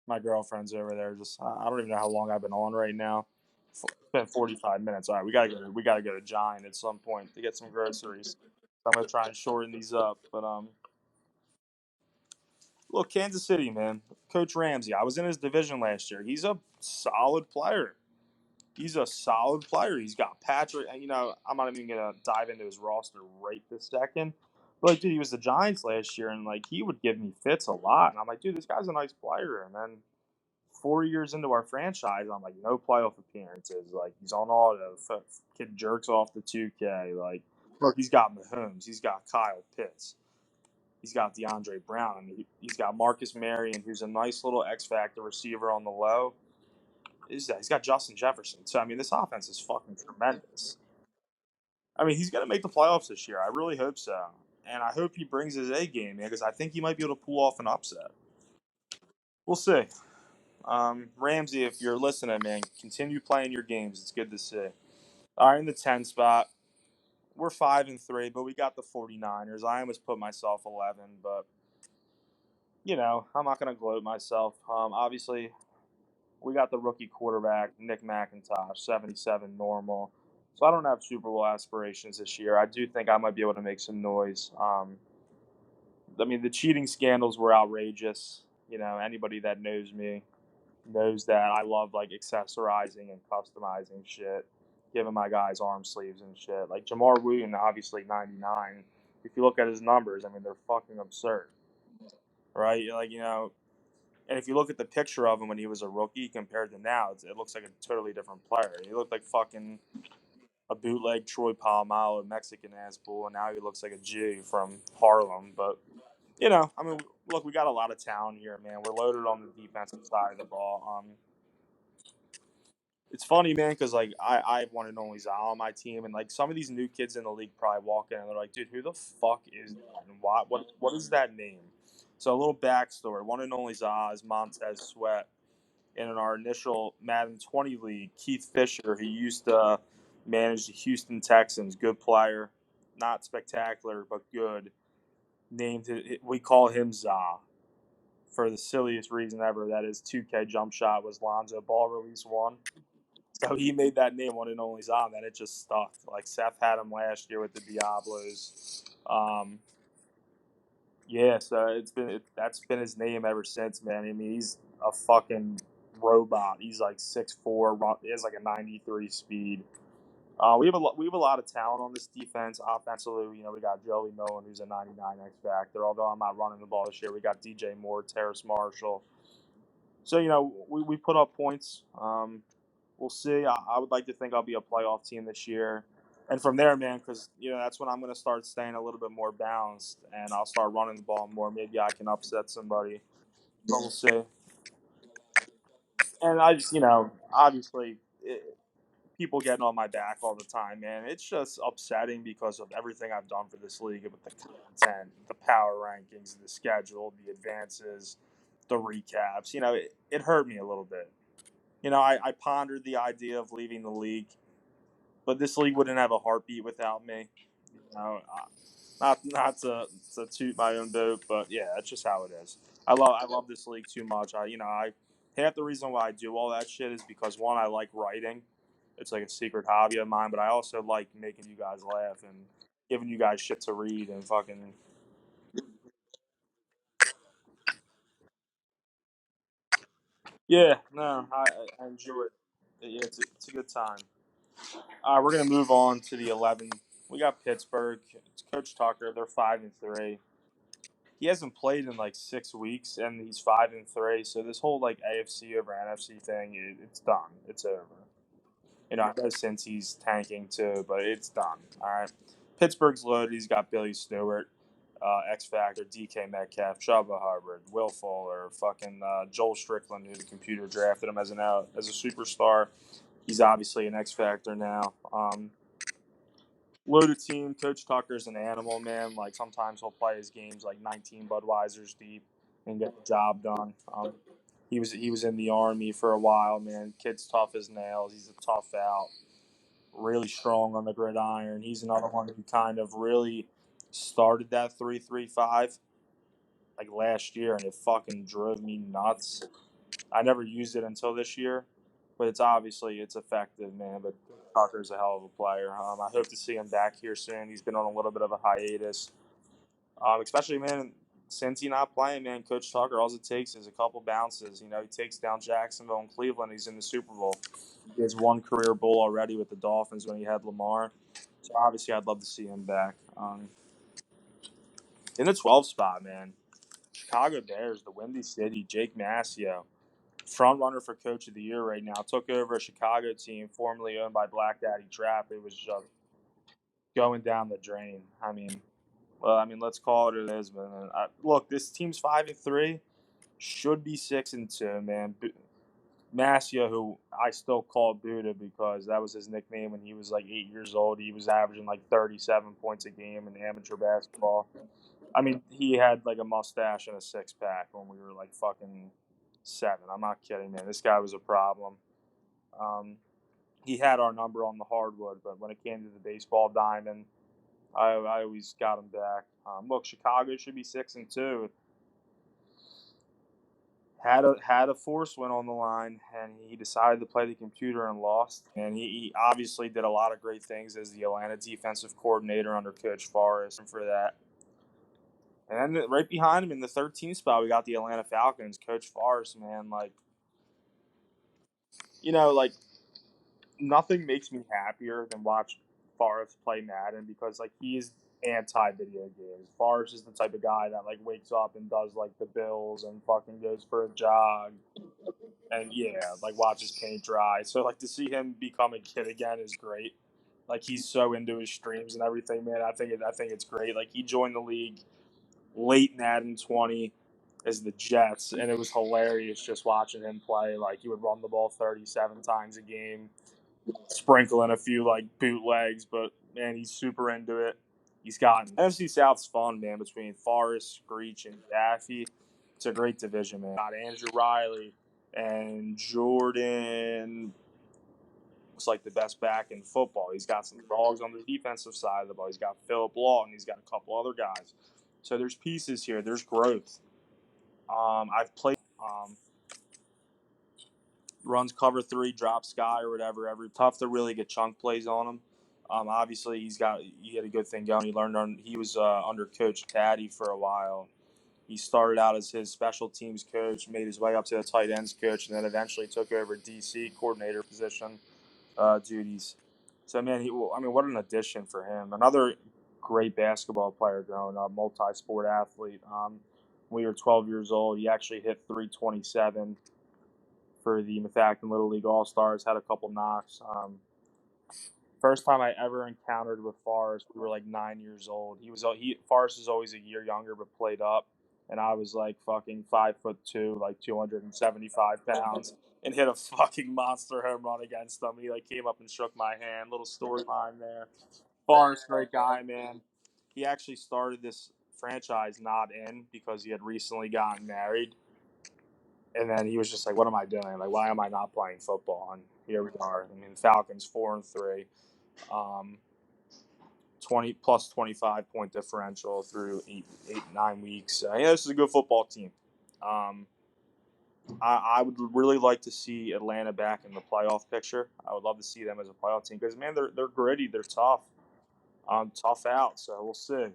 Speaker 1: my girlfriend's over there. I don't even know how long I've been on right now. Spent 45 minutes. All right, we gotta go. We gotta go to Giant at some point to get some groceries. So I'm gonna try and shorten these up. But look, Kansas City, man. Coach Ramsey. I was in his division last year. He's a solid player. He's a solid player. He's got Patrick. You know, I'm not even gonna dive into his roster right this second. But like, dude, he was the Giants last year, and like he would give me fits a lot. And I'm like, dude, this guy's a nice player. And then 4 years into our franchise, I'm like, no playoff appearances. Like he's on auto. Kid jerks off the 2K. Like, look, he's got Mahomes. He's got Kyle Pitts. He's got DeAndre Brown. I mean, he's got Marcus Marion, who's a nice little X factor receiver on the low. Is that he's got Justin Jefferson? So I mean, this offense is fucking tremendous. I mean, he's gonna make the playoffs this year. I really hope so, and I hope he brings his A game, man, because I think he might be able to pull off an upset. We'll see. Ramsey, if you're listening, man, continue playing your games. It's good to see. All right, in the 10 spot, we're 5-3, but we got the 49ers. I almost put myself 11, but you know, I'm not gonna gloat myself. Obviously, we got the rookie quarterback, Nick McIntosh, 77 normal. So I don't have Super Bowl aspirations this year. I do think I might be able to make some noise. I mean, the cheating scandals were outrageous. You know, anybody that knows me knows that I love like accessorizing and customizing shit, giving my guys arm sleeves and shit. Like Jamar Wooten, obviously 99. If you look at his numbers, I mean, they're fucking absurd, right? Like, you know, and if you look at the picture of him when he was a rookie compared to now, it looks like a totally different player. He looked like fucking a bootleg Troy Polamalu, Mexican ass bull, and now he looks like a Jew from Harlem. But you know, I mean, look, we got a lot of talent here, man. We're loaded on the defensive side of the ball. It's funny, man, because like I have one and only Zal on my team, and like some of these new kids in the league probably walk in and they're like, dude, who the fuck is that? And what is that name? So a little backstory: one and only Zal is Montez Sweat. And in our initial Madden 20 league, Keith Fisher, who used to manage the Houston Texans, good player, not spectacular but good, named it. We call him Za for the silliest reason ever. That his 2K jump shot was Lonzo Ball release one. So he made that name one and only Za, and then it just stuck. Like Seth had him last year with the Diablos. Um, yeah, so that's been his name ever since, man. I mean, he's a fucking robot. He's like 6'4", he has like a 93 speed. We have a lot of talent on this defense. Offensively, you know, we got Joey Nolan, who's a 99 X factor. Although I'm not running the ball this year, we got DJ Moore, Terrace Marshall. So you know, we put up points. We'll see. I would like to think I'll be a playoff team this year. And from there, man, because you know that's when I'm going to start staying a little bit more balanced, and I'll start running the ball more. Maybe I can upset somebody. But we'll see. And I just, you know, obviously, people getting on my back all the time, man. It's just upsetting because of everything I've done for this league with the content, the power rankings, the schedule, the advances, the recaps. You know, it hurt me a little bit. You know, I pondered the idea of leaving the league, but this league wouldn't have a heartbeat without me. You know, not to toot my own boat, but yeah, that's just how it is. I love this league too much. I half the reason why I do all that shit is because one, I like writing. It's like a secret hobby of mine, but I also like making you guys laugh and giving you guys shit to read and fucking. Yeah, no, I enjoy it. Yeah, it's a good time. We're gonna move on to the 11. We got Pittsburgh. It's Coach Tucker. They're 5-3. He hasn't played in like 6 weeks, and he's 5-3. So this whole like AFC over NFC thing, it's done. It's over. You know, I know since he's tanking too, but it's done. All right. Pittsburgh's loaded. He's got Billy Stewart, X Factor, DK Metcalf, Chuba Hubbard, Will Fuller, fucking Joel Strickland, who the computer drafted him as as a superstar. He's obviously an X Factor now. Loaded team. Coach Tucker's an animal, man. Like sometimes he'll play his games like 19 Budweisers deep and get the job done. He was in the army for a while, man. Kid's tough as nails. He's a tough out. Really strong on the gridiron. He's another one who kind of really started that 3-3-5 like last year, and it fucking drove me nuts. I never used it until this year, but it's effective, man. But Tucker's a hell of a player. I hope to see him back here soon. He's been on a little bit of a hiatus, especially man. Since he's not playing, man, Coach Tucker, all it takes is a couple bounces. He takes down Jacksonville and Cleveland. He's in the Super Bowl. He has one career bowl already with the Dolphins when he had Lamar. So obviously, I'd love to see him back. In the 12 spot, man, Chicago Bears, the Windy City, Jake Massio, front runner for Coach of the Year right now, took over a Chicago team formerly owned by Black Daddy Trap. It was just going down the drain. Let's call it it is. But look, this team's 5-3, should be 6-2, man. Massio, who I still call Buddha because that was his nickname when he was like 8 years old. He was averaging like 37 points a game in amateur basketball. I mean, he had like a mustache and a six pack when we were like fucking 7. I'm not kidding, man. This guy was a problem. Um, he had our number on the hardwood, but when it came to the baseball diamond, I always got him back. Look, Chicago should be 6-2. Had a force win on the line, and he decided to play the computer and lost. And he obviously did a lot of great things as the Atlanta defensive coordinator under Coach Forrest for that. And then right behind him in the 13th spot, we got the Atlanta Falcons. Coach Forrest, man, like nothing makes me happier than watch Forrest play Madden because like he's anti video games. Forrest is the type of guy that like wakes up and does like the Bills and fucking goes for a jog and yeah, like watches paint dry. So like to see him become a kid again is great. Like he's so into his streams and everything, man. I think it's great. Like he joined the league late Madden 20 as the Jets, and it was hilarious just watching him play. Like he would run the ball 37 times a game, sprinkle in a few like bootlegs, but man, he's super into it. He's got NFC South's fun, man, between Forrest, Screech, and Daffy. It's a great division, man. Got Andrew Riley and Jordan was like the best back in football. He's got some dogs on the defensive side of the ball. He's got Philip Lawton. He's got a couple other guys. So there's pieces here. There's growth. I've played runs cover 3, drop sky or whatever. Every tough to really get chunk plays on him. Obviously, he had a good thing going. He was under Coach Caddy for a while. He started out as his special teams coach, made his way up to the tight ends coach, and then eventually took over DC coordinator position duties. So man, what an addition for him. Another great basketball player growing up, multi-sport athlete. When we were 12 years old, he actually hit 327 for the Methacton Little League All Stars. Had a couple knocks. First time I ever encountered with Forrest, we were like 9 years old. Forrest is always a year younger, but played up, and I was like fucking 5'2", like 275 pounds, and hit a fucking monster home run against him. He like came up and shook my hand. Little storyline there. Forrest, great guy, man. He actually started this franchise not in because he had recently gotten married, and then he was just like, "What am I doing? Like, why am I not playing football?" And here we are. I mean, Falcons 4-3, um, 20 plus 25 point differential through 8 9 weeks. Yeah, this is a good football team. Um, I would really like to see Atlanta back in the playoff picture. I would love to see them as a playoff team because man, they're gritty, they're tough, tough out. So we'll see.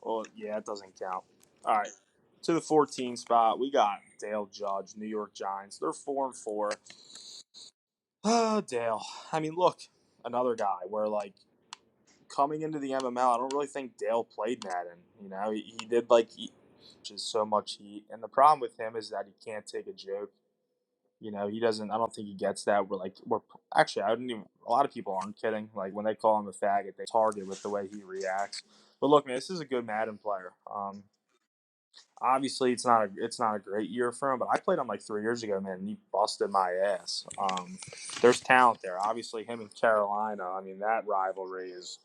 Speaker 1: Well, yeah, it doesn't count. All right. To the 14 spot, we got Dale Judge, New York Giants. They're 4-4. Oh, Dale. I mean, look, another guy where like coming into the MML, I don't really think Dale played Madden. He did which is so much heat. And the problem with him is that he can't take a joke. He doesn't. I don't think he gets that. We're actually. I didn't even. A lot of people aren't kidding. Like when they call him a faggot, they target with the way he reacts. But look, man, this is a good Madden player. Obviously it's not a great year for him, but I played him like 3 years ago, man, and he busted my ass. There's talent there. Obviously, him and Carolina. I mean, that rivalry is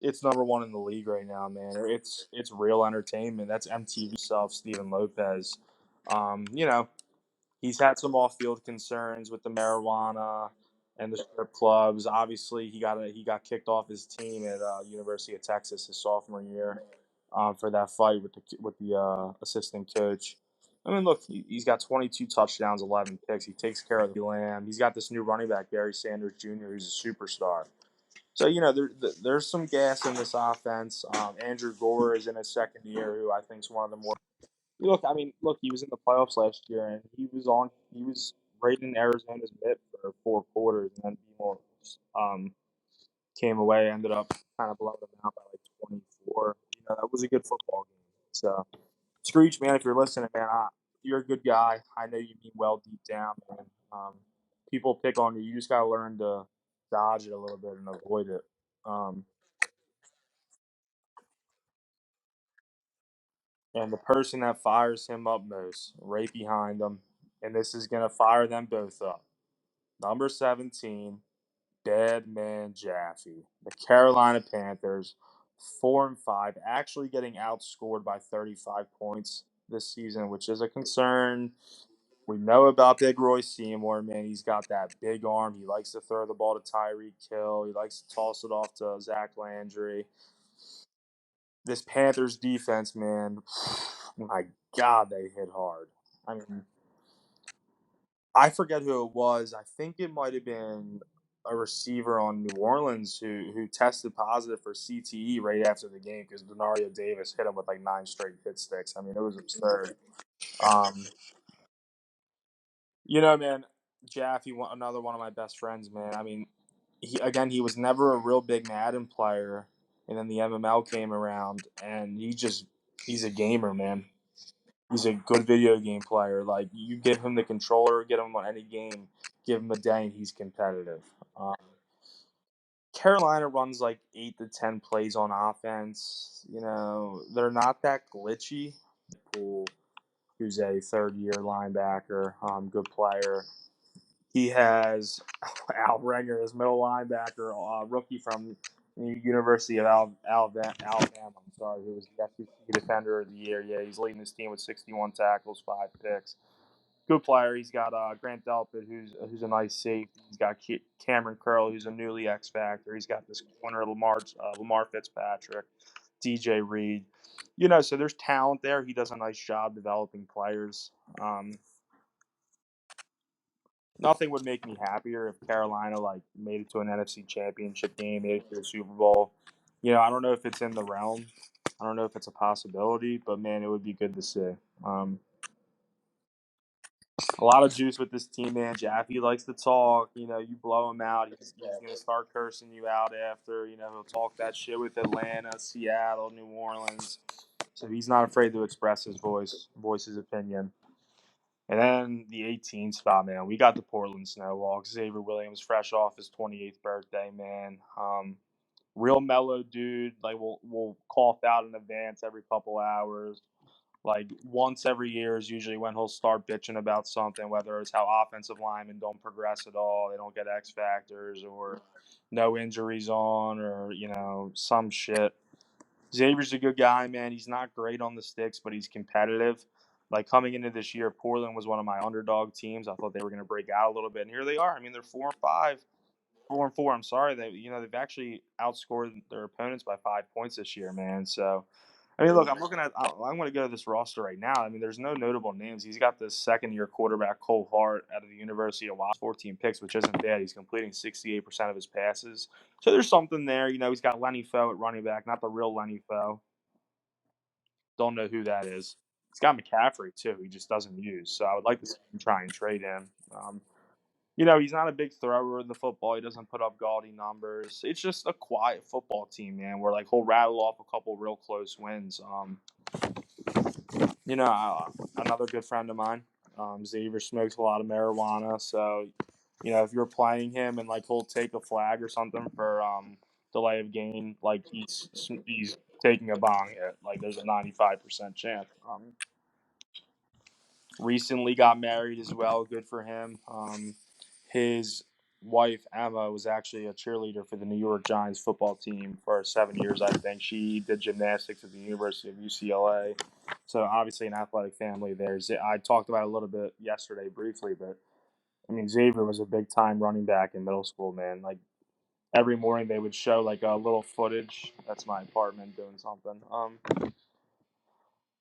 Speaker 1: it's number one in the league right now, man. It's real entertainment. That's MTV himself, Steven Lopez. You know, he's had some off-field concerns with the marijuana and the strip clubs. Obviously, he got kicked off his team at University of Texas his sophomore year for that fight with the assistant coach. I mean, look, he's got 22 touchdowns, 11 picks. He takes care of the lamb. He's got this new running back, Barry Sanders Jr., who's a superstar. So, there's some gas in this offense. Andrew Gore is in his second year, who I think is one of the more. Look, he was in the playoffs last year, and he was right in Arizona's mitt for 4 quarters, and then um, came away, ended up kind of blowing them out by like 24. That was a good football game. So, Screech, man, if you're listening, man, you're a good guy. I know you mean well deep down, man. People pick on you. You just got to learn to dodge it a little bit and avoid it. Um, and the person that fires him up most, right behind him, and this is going to fire them both up. Number 17, Bad Man Jaffe. The Carolina Panthers, 4-5, actually getting outscored by 35 points this season, which is a concern. We know about Big Roy Seymour, man. He's got that big arm. He likes to throw the ball to Tyreek Hill. He likes to toss it off to Zach Landry. This Panthers defense, man, my God, they hit hard. I mean, I forget who it was. I think it might have been a receiver on New Orleans who tested positive for CTE right after the game because Denario Davis hit him with like 9 straight hit sticks. I mean, it was absurd. Um, man, Jaffe, another one of my best friends, man. I mean, he was never a real big Madden player, and then the MML came around, and he's a gamer, man. He's a good video game player. Like you give him the controller, get him on any game, give him a day, and he's competitive. Um, Carolina runs like 8 to 10 plays on offense. They're not that glitchy. Pool, who's a third-year linebacker, good player. He has Al Renger, his middle linebacker, rookie from the University of Alabama. I'm sorry, who was the SEC Defender of the Year. Yeah, he's leading his team with 61 tackles, 5 picks. Good player. He's got Grant Delpit, who's a nice safety. He's got Cameron Curl, who's a newly X Factor. He's got this corner Lamar Fitzpatrick, DJ Reed. So there's talent there. He does a nice job developing players. Nothing would make me happier if Carolina made it to an NFC Championship game, made it to the Super Bowl. I don't know if it's in the realm. I don't know if it's a possibility, but man, it would be good to see. Um, a lot of juice with this team, man. Jaffe likes to talk. You blow him out, he's gonna start cursing you out after. He'll talk that shit with Atlanta, Seattle, New Orleans. So he's not afraid to express voice his opinion. And then the 18 spot, man, we got the Portland Snowball. Xavier Williams, fresh off his 28th birthday, man. Real mellow dude. Like we'll cough out in advance every couple hours. Like once every year is usually when he'll start bitching about something, whether it's how offensive linemen don't progress at all, they don't get X factors, or no injuries on, or some shit. Xavier's a good guy, man. He's not great on the sticks, but he's competitive. Like coming into this year, Portland was one of my underdog teams. I thought they were going to break out a little bit, and here they are. I mean, they're 4-5, 4-4. I'm sorry, they've actually outscored their opponents by 5 points this year, man. So, I mean, look, I'm going to go to this roster right now. I mean, there's no notable names. He's got this second-year quarterback, Cole Hart, out of the University of Washington, 14 picks, which isn't bad. He's completing 68% of his passes. So there's something there. He's got Lenny Foe at running back, not the real Lenny Foe. Don't know who that is. He's got McCaffrey, too. He just doesn't use. So I would like to see him try and trade him. He's not a big thrower of the football. He doesn't put up gaudy numbers. It's just a quiet football team, man, where he'll rattle off a couple real close wins. Another good friend of mine, Xavier, smokes a lot of marijuana. So, if you're playing him and he'll take a flag or something for delay of game, he's taking a bong hit. There's a 95% chance. Recently got married as well. Good for him. His wife Emma was actually a cheerleader for the New York Giants football team for 7 years. I think she did gymnastics at the University of UCLA. So obviously an athletic family there. I talked about it a little bit yesterday briefly, but I mean Xavier was a big time running back in middle school, man. Every morning they would show a little footage. That's my apartment doing something.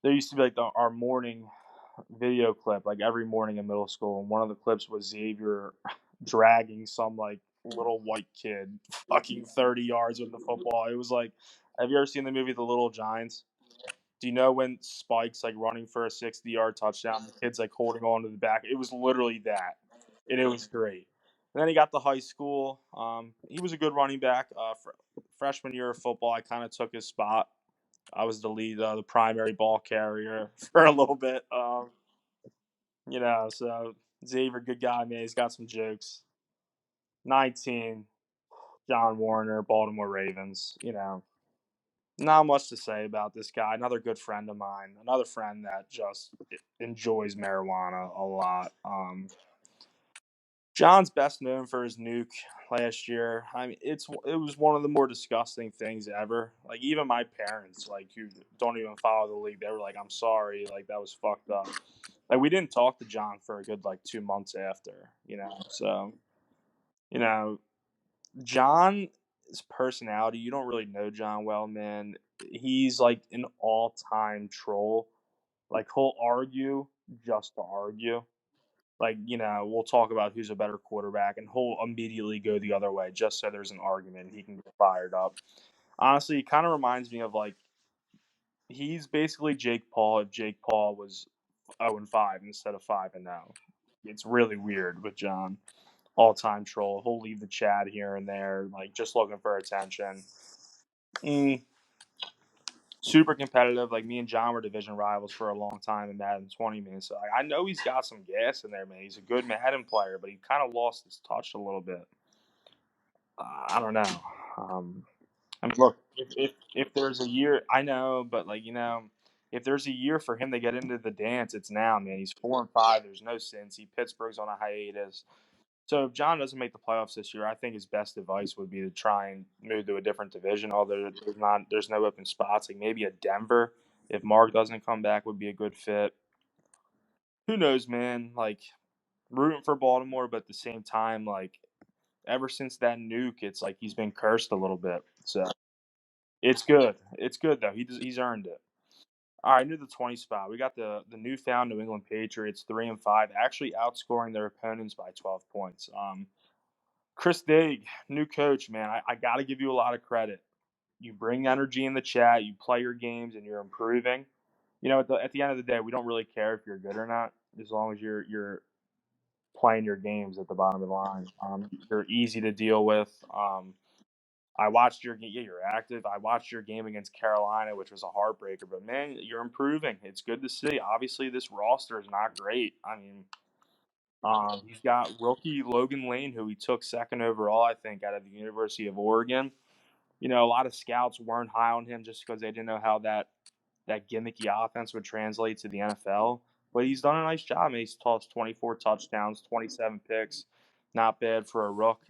Speaker 1: There used to be our morning video clip like every morning in middle school, and one of the clips was Xavier dragging some like little white kid fucking 30 yards with the football. It was like, have you ever seen the movie The Little Giants? Do you know when Spike's like running for a 60-yard touchdown? The kid's like holding on to the back. It was literally that, and it was great. And then he got to high school. He was a good running back. Freshman year of football, I kind of took his spot. I was the lead, the primary ball carrier for a little bit. So Xavier, good guy, man. He's got some jokes. 19, John Warner, Baltimore Ravens. Not much to say about this guy. Another good friend of mine. Another friend that just enjoys marijuana a lot. John's best known for his nuke last year. I mean, it was one of the more disgusting things ever. Like even my parents, like who don't even follow the league, they were like, "I'm sorry, like that was fucked up." Like we didn't talk to John for a good like 2 months after, So you know, John's personality, you don't really know John well, man. He's like an all-time troll. Like he'll argue just to argue. Like, we'll talk about who's a better quarterback and he'll immediately go the other way just so there's an argument and he can get fired up. Honestly, he kind of reminds me of like he's basically Jake Paul if Jake Paul was 0-5 instead of 5-0. It's really weird with John. All-time troll. He'll leave the chat here and there, like just looking for attention. Mm, super competitive. Like me and John were division rivals for a long time in Madden 20, man. So I know he's got some gas in there, man. He's a good Madden player, but he kind of lost his touch a little bit. I don't know. I mean, look, if there's a year, I know, but like if there's a year for him to get into the dance, it's now, man. He's 4-5. There's no sense. Pittsburgh's on a hiatus. So if John doesn't make the playoffs this year, I think his best advice would be to try and move to a different division. Although there's no open spots. Like maybe a Denver, if Mark doesn't come back, would be a good fit. Who knows, man? Like rooting for Baltimore, but at the same time, like ever since that nuke, it's like he's been cursed a little bit. So it's good. It's good though. He's earned it. All right, into the 20 spot. We got the newfound New England Patriots, 3-5, actually outscoring their opponents by 12 points. Chris Digg, new coach, man. I got to give you a lot of credit. You bring energy in the chat, you play your games, and you're improving. At the end of the day, we don't really care if you're good or not, as long as you're playing your games at the bottom of the line. You're easy to deal with. I watched your game. Yeah, you're active. I watched your game against Carolina, which was a heartbreaker. But man, you're improving. It's good to see. Obviously, this roster is not great. I mean, he's got rookie Logan Lane, who he took second overall, I think, out of the University of Oregon. A lot of scouts weren't high on him just because they didn't know how that gimmicky offense would translate to the NFL. But he's done a nice job. He's tossed 24 touchdowns, 27 picks. Not bad for a rook.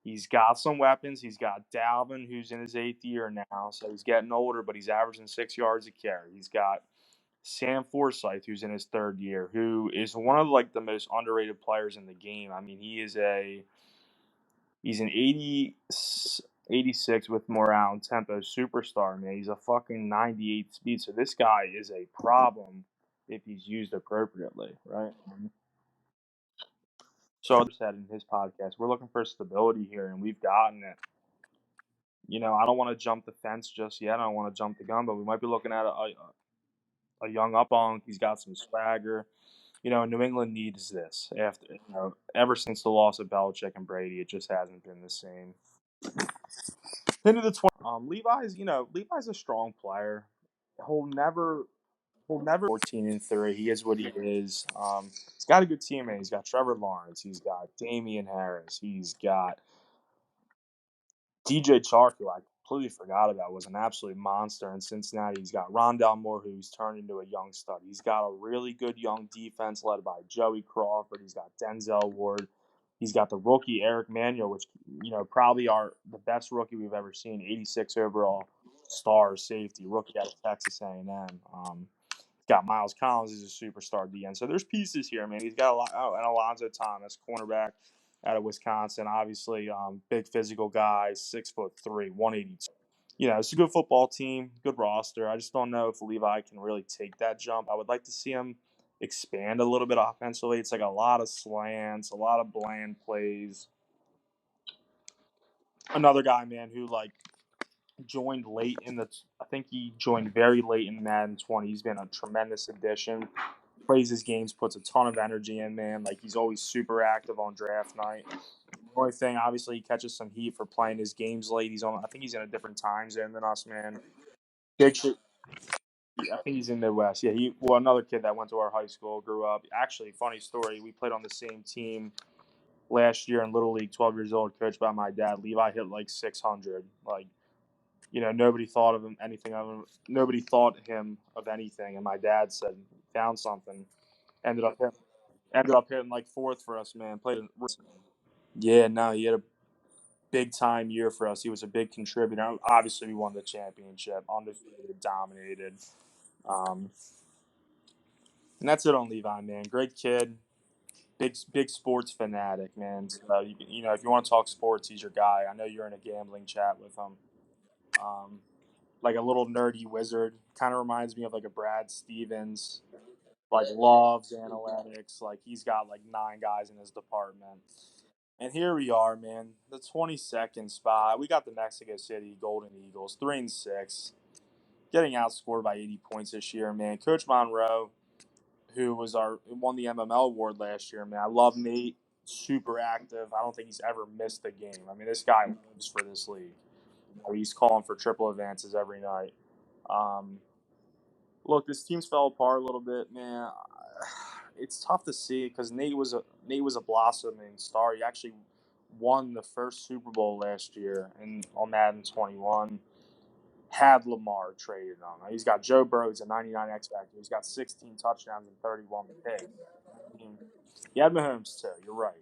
Speaker 1: He's got some weapons. He's got Dalvin, who's in his 8th year now, so he's getting older, but he's averaging 6 yards a carry. He's got Sam Forsythe, who's in his 3rd year, who is one of like the most underrated players in the game. I mean, he's an 86 with morale and tempo superstar, man. He's a fucking 98 speed. So this guy is a problem if he's used appropriately, right? So I said in his podcast, we're looking for stability here, and we've gotten it. I don't want to jump the fence just yet. I don't want to jump the gun, but we might be looking at a young up on. He's got some swagger. New England needs this after ever since the loss of Belichick and Brady, it just hasn't been the same. Into the 20. Levi's a strong player. He'll never 14-3. He is what he is. He's got a good teammate. He's got Trevor Lawrence. He's got Damian Harris. He's got DJ Chark, who I completely forgot about, was an absolute monster in Cincinnati. He's got Rondell Moore, who's turned into a young stud. He's got a really good young defense led by Joey Crawford. He's got Denzel Ward. He's got the rookie Eric Manuel, which probably are the best rookie we've ever seen. 86 overall star safety, rookie out of Texas A&M. He's got Miles Collins, who's a superstar at the end. So there's pieces here, man. He's got a lot. Oh, and Alonzo Thomas, cornerback out of Wisconsin. Obviously, big physical guy, 6'3", 182. It's a good football team, good roster. I just don't know if Levi can really take that jump. I would like to see him expand a little bit offensively. It's like a lot of slants, a lot of bland plays. Another guy, man, who like joined late in the. I think he joined very late in Madden 20. He's been a tremendous addition. Plays his games, puts a ton of energy in, man. Like he's always super active on draft night. The only thing, obviously, he catches some heat for playing his games late. He's on. I think he's in a different time zone than us, man. Big. I think he's in Midwest. Yeah, another kid that went to our high school, grew up. Actually, funny story. We played on the same team last year in Little League. 12 years old, coached by my dad. Levi hit like 600. Like nobody thought of him anything of him. Nobody thought him of anything. And my dad said found something. Ended up hitting like fourth for us, man. Played. Yeah, no, he had a big time year for us. He was a big contributor. Obviously, we won the championship, undefeated, dominated. Um, and that's it on Levi, man. Great kid, big sports fanatic, man. So if you want to talk sports, he's your guy. I know you're in a gambling chat with him. Um, like a little nerdy wizard. Kind of reminds me of like a Brad Stevens. Like loves analytics. Like he's got like 9 guys in his department. And here we are, man. The 22nd spot. We got the Mexico City Golden Eagles, 3-6, getting outscored by 80 points this year, man. Coach Monroe, who won the MML award last year, man. I love Nate. Super active. I don't think he's ever missed a game. I mean, this guy lives for this league. He's calling for triple advances every night. Um, Look, this team's fell apart a little bit, man. It's tough to see because Nate was a blossoming star. He actually won the first Super Bowl last year on Madden 21. Had Lamar traded on him. He's got Joe Burrow. He's a 99 X factor. He's got 16 touchdowns and 31 picks. I mean, he had Mahomes too. You're right.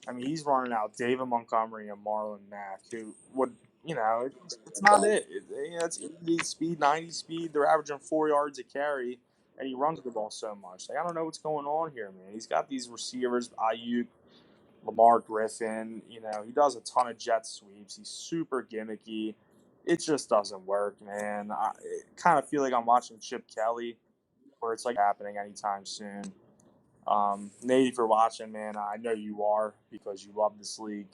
Speaker 1: I mean, he's running out David Montgomery and Marlon Mack, who would, it's not it. It's 80 speed, 90 speed. They're averaging 4 yards a carry, and he runs the ball so much. Like, I don't know what's going on here, man. He's got these receivers, Ayuk, Lamar Griffin. He does a ton of jet sweeps. He's super gimmicky. It just doesn't work, man. I kind of feel like I'm watching Chip Kelly, where it's like happening anytime soon. Nate, if you're watching, man, I know you are because you love this league.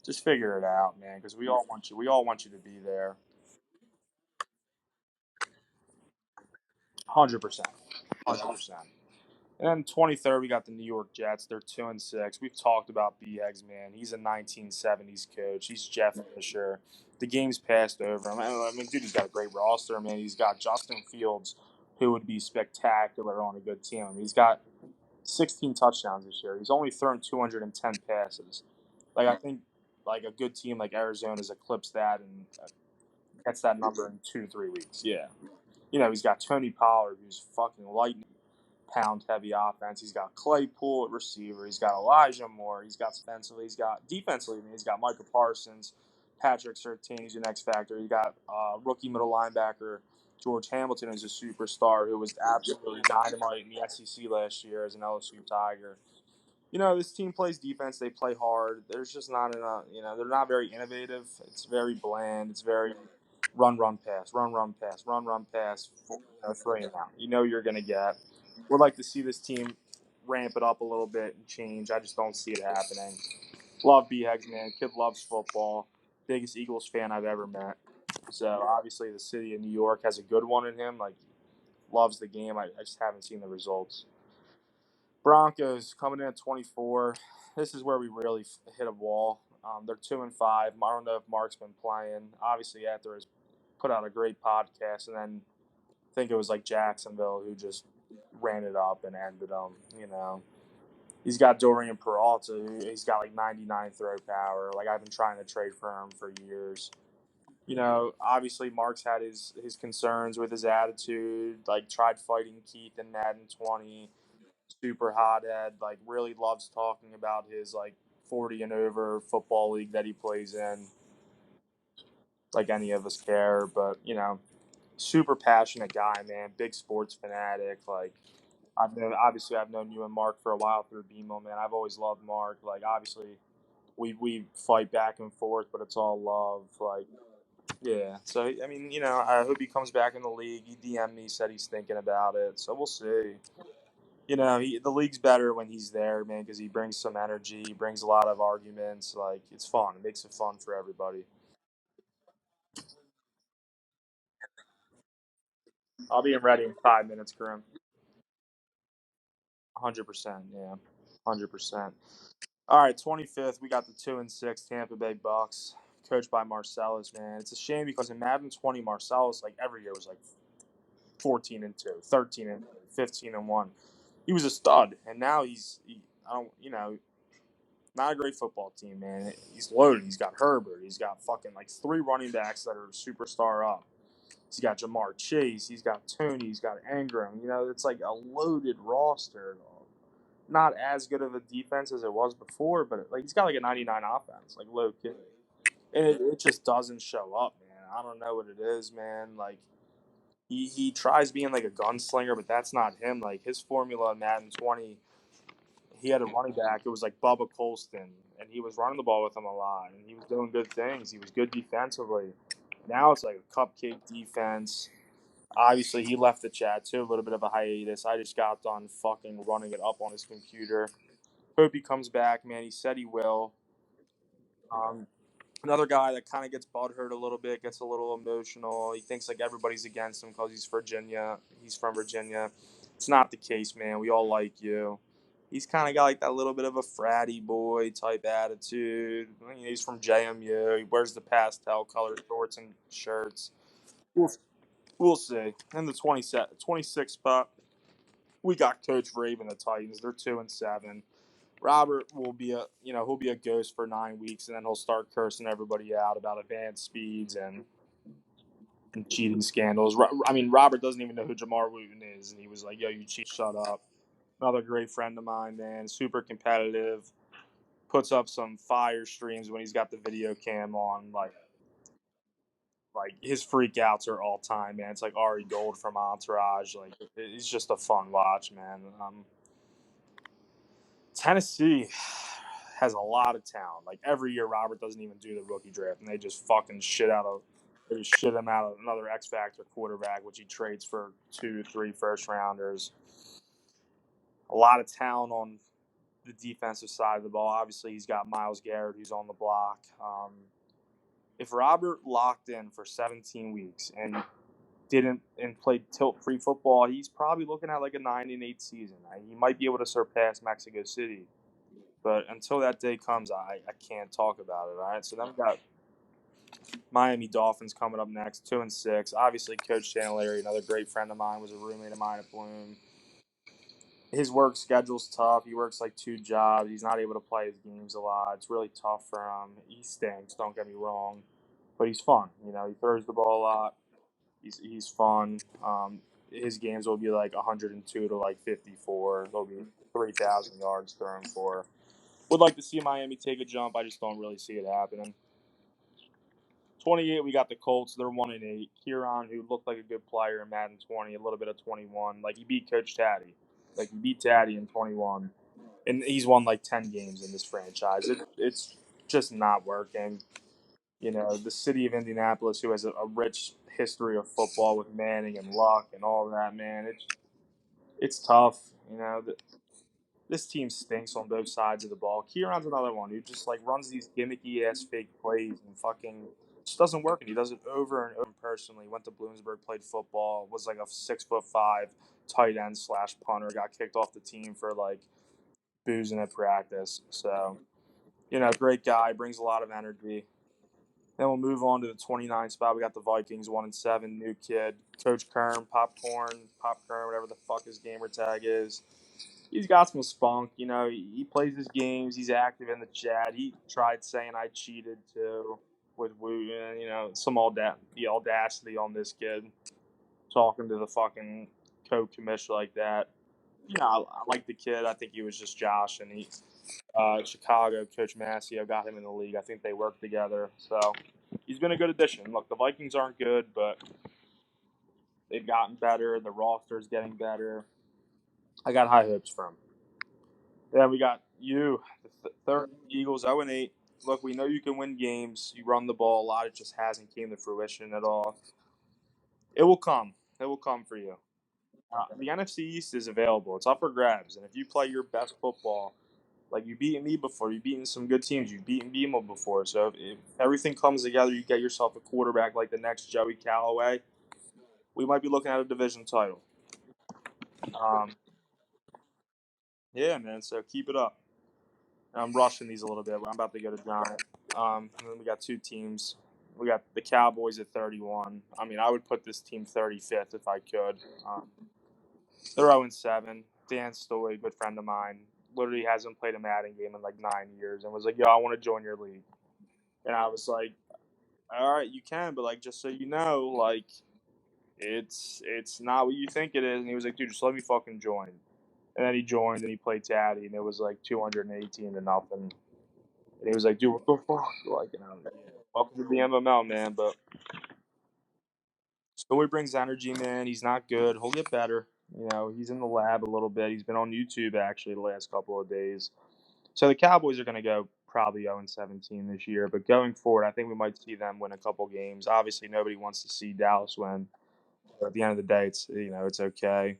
Speaker 1: Just figure it out, man, because we all want you. We all want you to be there. 100%. 100%. And then 23rd, we got the New York Jets. They're 2-6. We've talked about B. Eggs, man. He's a 1970s coach. He's Jeff Fisher. The game's passed over him. I mean, dude, he's got a great roster, man. He's got Justin Fields, who would be spectacular on a good team. I mean, he's got 16 touchdowns this year. He's only thrown 210 passes. Like I think, like a good team like Arizona's eclipsed that and gets that number in 2 to 3 weeks. Yeah, he's got Tony Pollard, who's fucking lightning pound heavy offense. He's got Claypool at receiver. He's got Elijah Moore. He's got offensively. He's got defensively. I mean, he's got Michael Parsons, Patrick Surtain, who's an X factor. He's got rookie middle linebacker George Hamilton, who's a superstar who was absolutely dynamite in the SEC last year as an LSU Tiger. This team plays defense. They play hard. There's just not enough. They're not very innovative. It's very bland. It's very run, pass, run, pass, run, pass. 3 and out. You're going to get. Would like to see this team ramp it up a little bit and change. I just don't see it happening. Love B. Heggs, man. Kid loves football. Biggest Eagles fan I've ever met. So obviously the city of New York has a good one in him. Like loves the game. I just haven't seen the results. Broncos coming in at 24. This is where we really hit a wall. They're 2-5. I don't know if Mark's been playing. Obviously, after has put out a great podcast, and then I think it was like Jacksonville who just ran it up and ended them. He's got Dorian Peralta. He's got like 99 throw power. Like I've been trying to trade for him for years. Obviously Mark's had his concerns with his attitude. Like tried fighting Keith in Madden 20. Super hothead, like really loves talking about his like 40 and over football league that he plays in. Like any of us care, but super passionate guy, man. Big sports fanatic. Like I've known you and Mark for a while through BMO, man. I've always loved Mark. Like obviously we fight back and forth, but it's all love. Like yeah. So I mean, I hope he comes back in the league. He DM'd me, said he's thinking about it. So we'll see. The league's better when he's there, man, because he brings some energy. He brings a lot of arguments. Like, it's fun. It makes it fun for everybody. I'll be ready in 5 minutes, Grim. 100%. Yeah, 100%. All right, 25th, we got the 2-6 Tampa Bay Bucks, coached by Marcellus. Man, it's a shame because in Madden 20, Marcellus like every year was like 14-2, 13 and 15-1. He was a stud, and now I don't, not a great football team, man. He's loaded. He's got Herbert. He's got fucking like three running backs that are superstar up. He's got Jamar Chase. He's got Tony. He's got Ingram. It's like a loaded roster. Not as good of a defense as it was before, but like he's got like a 99 offense, like low key, and it just doesn't show up, man. I don't know what it is, man. Like he tries being like a gunslinger, but that's not him. Like his formula in Madden 20, he had a running back. It was like Bubba Colston, and he was running the ball with him a lot, and he was doing good things. He was good defensively. Now it's like a cupcake defense. Obviously, he left the chat too, a little bit of a hiatus. I just got done fucking running it up on his computer. Hope he comes back, man. He said he will. Um, Another guy that kind of gets butthurt a little bit, gets a little emotional. He thinks like everybody's against him because he's Virginia. He's from Virginia. It's not the case, man. We all like you. He's kind of got like that little bit of a fratty boy type attitude. He's from JMU. He wears the pastel colored shorts and shirts. We'll, we'll see. In the 26th spot, we got Coach Raven, the Titans. They're 2-7. Robert will be he'll be a ghost for 9 weeks, and then he'll start cursing everybody out about advanced speeds and cheating scandals. I mean, Robert doesn't even know who Jamar Wooten is, and he was like, "Yo, you cheat, shut up." Another great friend of mine, man, super competitive, puts up some fire streams when he's got the video cam on. Like his freak outs are all time, man. It's like Ari Gold from Entourage. Like it's just a fun watch, man. Tennessee has a lot of talent. Like every year, Robert doesn't even do the rookie draft, and they just fucking they just shit him out of another X Factor quarterback, which he trades for 2, 3 first rounders. A lot of talent on the defensive side of the ball. Obviously, he's got Myles Garrett, who's on the block. If Robert locked in for 17 weeks and didn't and played tilt free football, he's probably looking at like a 9-8 season. He might be able to surpass Mexico City. But until that day comes, I can't talk about it. All right. So then we got Miami Dolphins coming up next, 2-6. Obviously, Coach Larry, another great friend of mine, was a roommate of mine at Bloom. His work schedule's tough. He works like 2 jobs. He's not able to play his games a lot. It's really tough for him. He stinks. Don't get me wrong, but he's fun. He throws the ball a lot. He's fun. His games will be like 102 to like 54. There'll be 3,000 yards thrown for. Would like to see Miami take a jump. I just don't really see it happening. 28, we got the Colts. They're 1-8. Kieran, who looked like a good player in Madden 20, a little bit of 21. Like he beat Coach Taddy. Like he beat Taddy in 21, and he's won like 10 games in this franchise. It's just not working. The city of Indianapolis, who has a rich history of football with Manning and Luck and all that, man. It's tough. This team stinks on both sides of the ball. Kieran's another one who just like runs these gimmicky ass fake plays and fucking just doesn't work. And he does it over and over. Personally, went to Bloomsburg, played football, was like a 6'5" tight end / punter. Got kicked off the team for like boozing at practice. So great guy, brings a lot of energy. Then we'll move on to the 29th spot. We got the Vikings, 1-7, new kid, Coach Kern, Popcorn, whatever the fuck his gamer tag is. He's got some spunk. He plays his games. He's active in the chat. He tried saying I cheated too with Woo. The audacity on this kid talking to the fucking Commish like that. I like the kid. I think he was just Josh, and Chicago Coach Massio got him in the league. I think they work together, so he's been a good addition. Look, the Vikings aren't good, but they've gotten better. The roster's getting better. I got high hopes for him. Then we got you, the third Eagles, 0-8. Look, we know you can win games. You run the ball a lot. It just hasn't came to fruition at all. It will come. It will come for you. The NFC East is available. It's up for grabs, and if you play your best football, like you beaten me before, you've beaten some good teams, you've beaten BMO before. So if everything comes together, you get yourself a quarterback like the next Joey Callaway. We might be looking at a division title. Um, yeah, man. So keep it up. I'm rushing these a little bit, but I'm about to go to Giant. And then we got two teams. We got the Cowboys at 31. I mean, I would put this team 35th if I could. They're 0-7. Dan Stoy, good friend of mine, literally hasn't played a Madden game in like 9 years, and was like, "Yo, I want to join your league." And I was like, "All right, you can, but like, just so you know, like, it's not what you think it is." And he was like, "Dude, just let me fucking join." And then he joined and he played Taddy, and it was like 218 to nothing. And he was like, "Dude, what the fuck?" Like, welcome to the MML, man. But Story brings energy, man. He's not good. He'll get better. He's in the lab a little bit. He's been on YouTube actually the last couple of days. So the Cowboys are going to go probably 0-17 this year. But going forward, I think we might see them win a couple games. Obviously, nobody wants to see Dallas win. But at the end of the day, it's okay.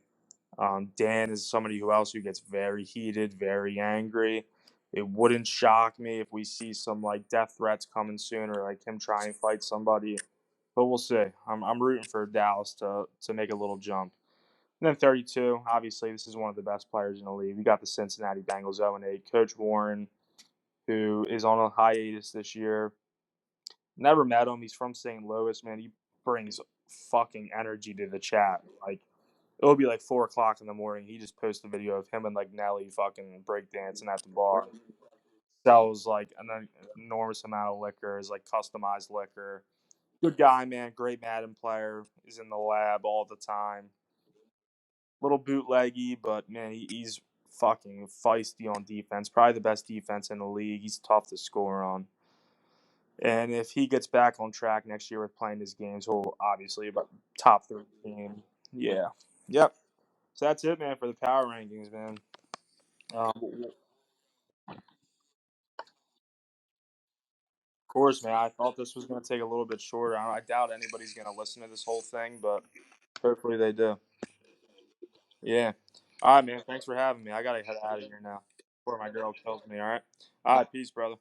Speaker 1: Dan is somebody who gets very heated, very angry. It wouldn't shock me if we see some like death threats coming soon, or like him trying to fight somebody. But we'll see. I'm rooting for Dallas to make a little jump. And then 32, obviously, this is one of the best players in the league. We got the Cincinnati Bengals 0-8. Coach Warren, who is on a hiatus this year. Never met him. He's from St. Louis, man. He brings fucking energy to the chat. Like, it'll be like 4 o'clock in the morning. He just posts a video of him and like Nelly fucking breakdancing at the bar. Sells like an enormous amount of liquor, is like customized liquor. Good guy, man. Great Madden player. Is in the lab all the time. Little bootleggy, but man, he's fucking feisty on defense. Probably the best defense in the league. He's tough to score on. And if he gets back on track next year with playing his games, he'll obviously about top 3 team. Yeah. Yep. So that's it, man, for the power rankings, man. Of course, man. I thought this was going to take a little bit shorter. I doubt anybody's going to listen to this whole thing, but hopefully they do. Yeah. All right, man. Thanks for having me. I got to head out of here now before my girl kills me. All right. All right. Peace, brother.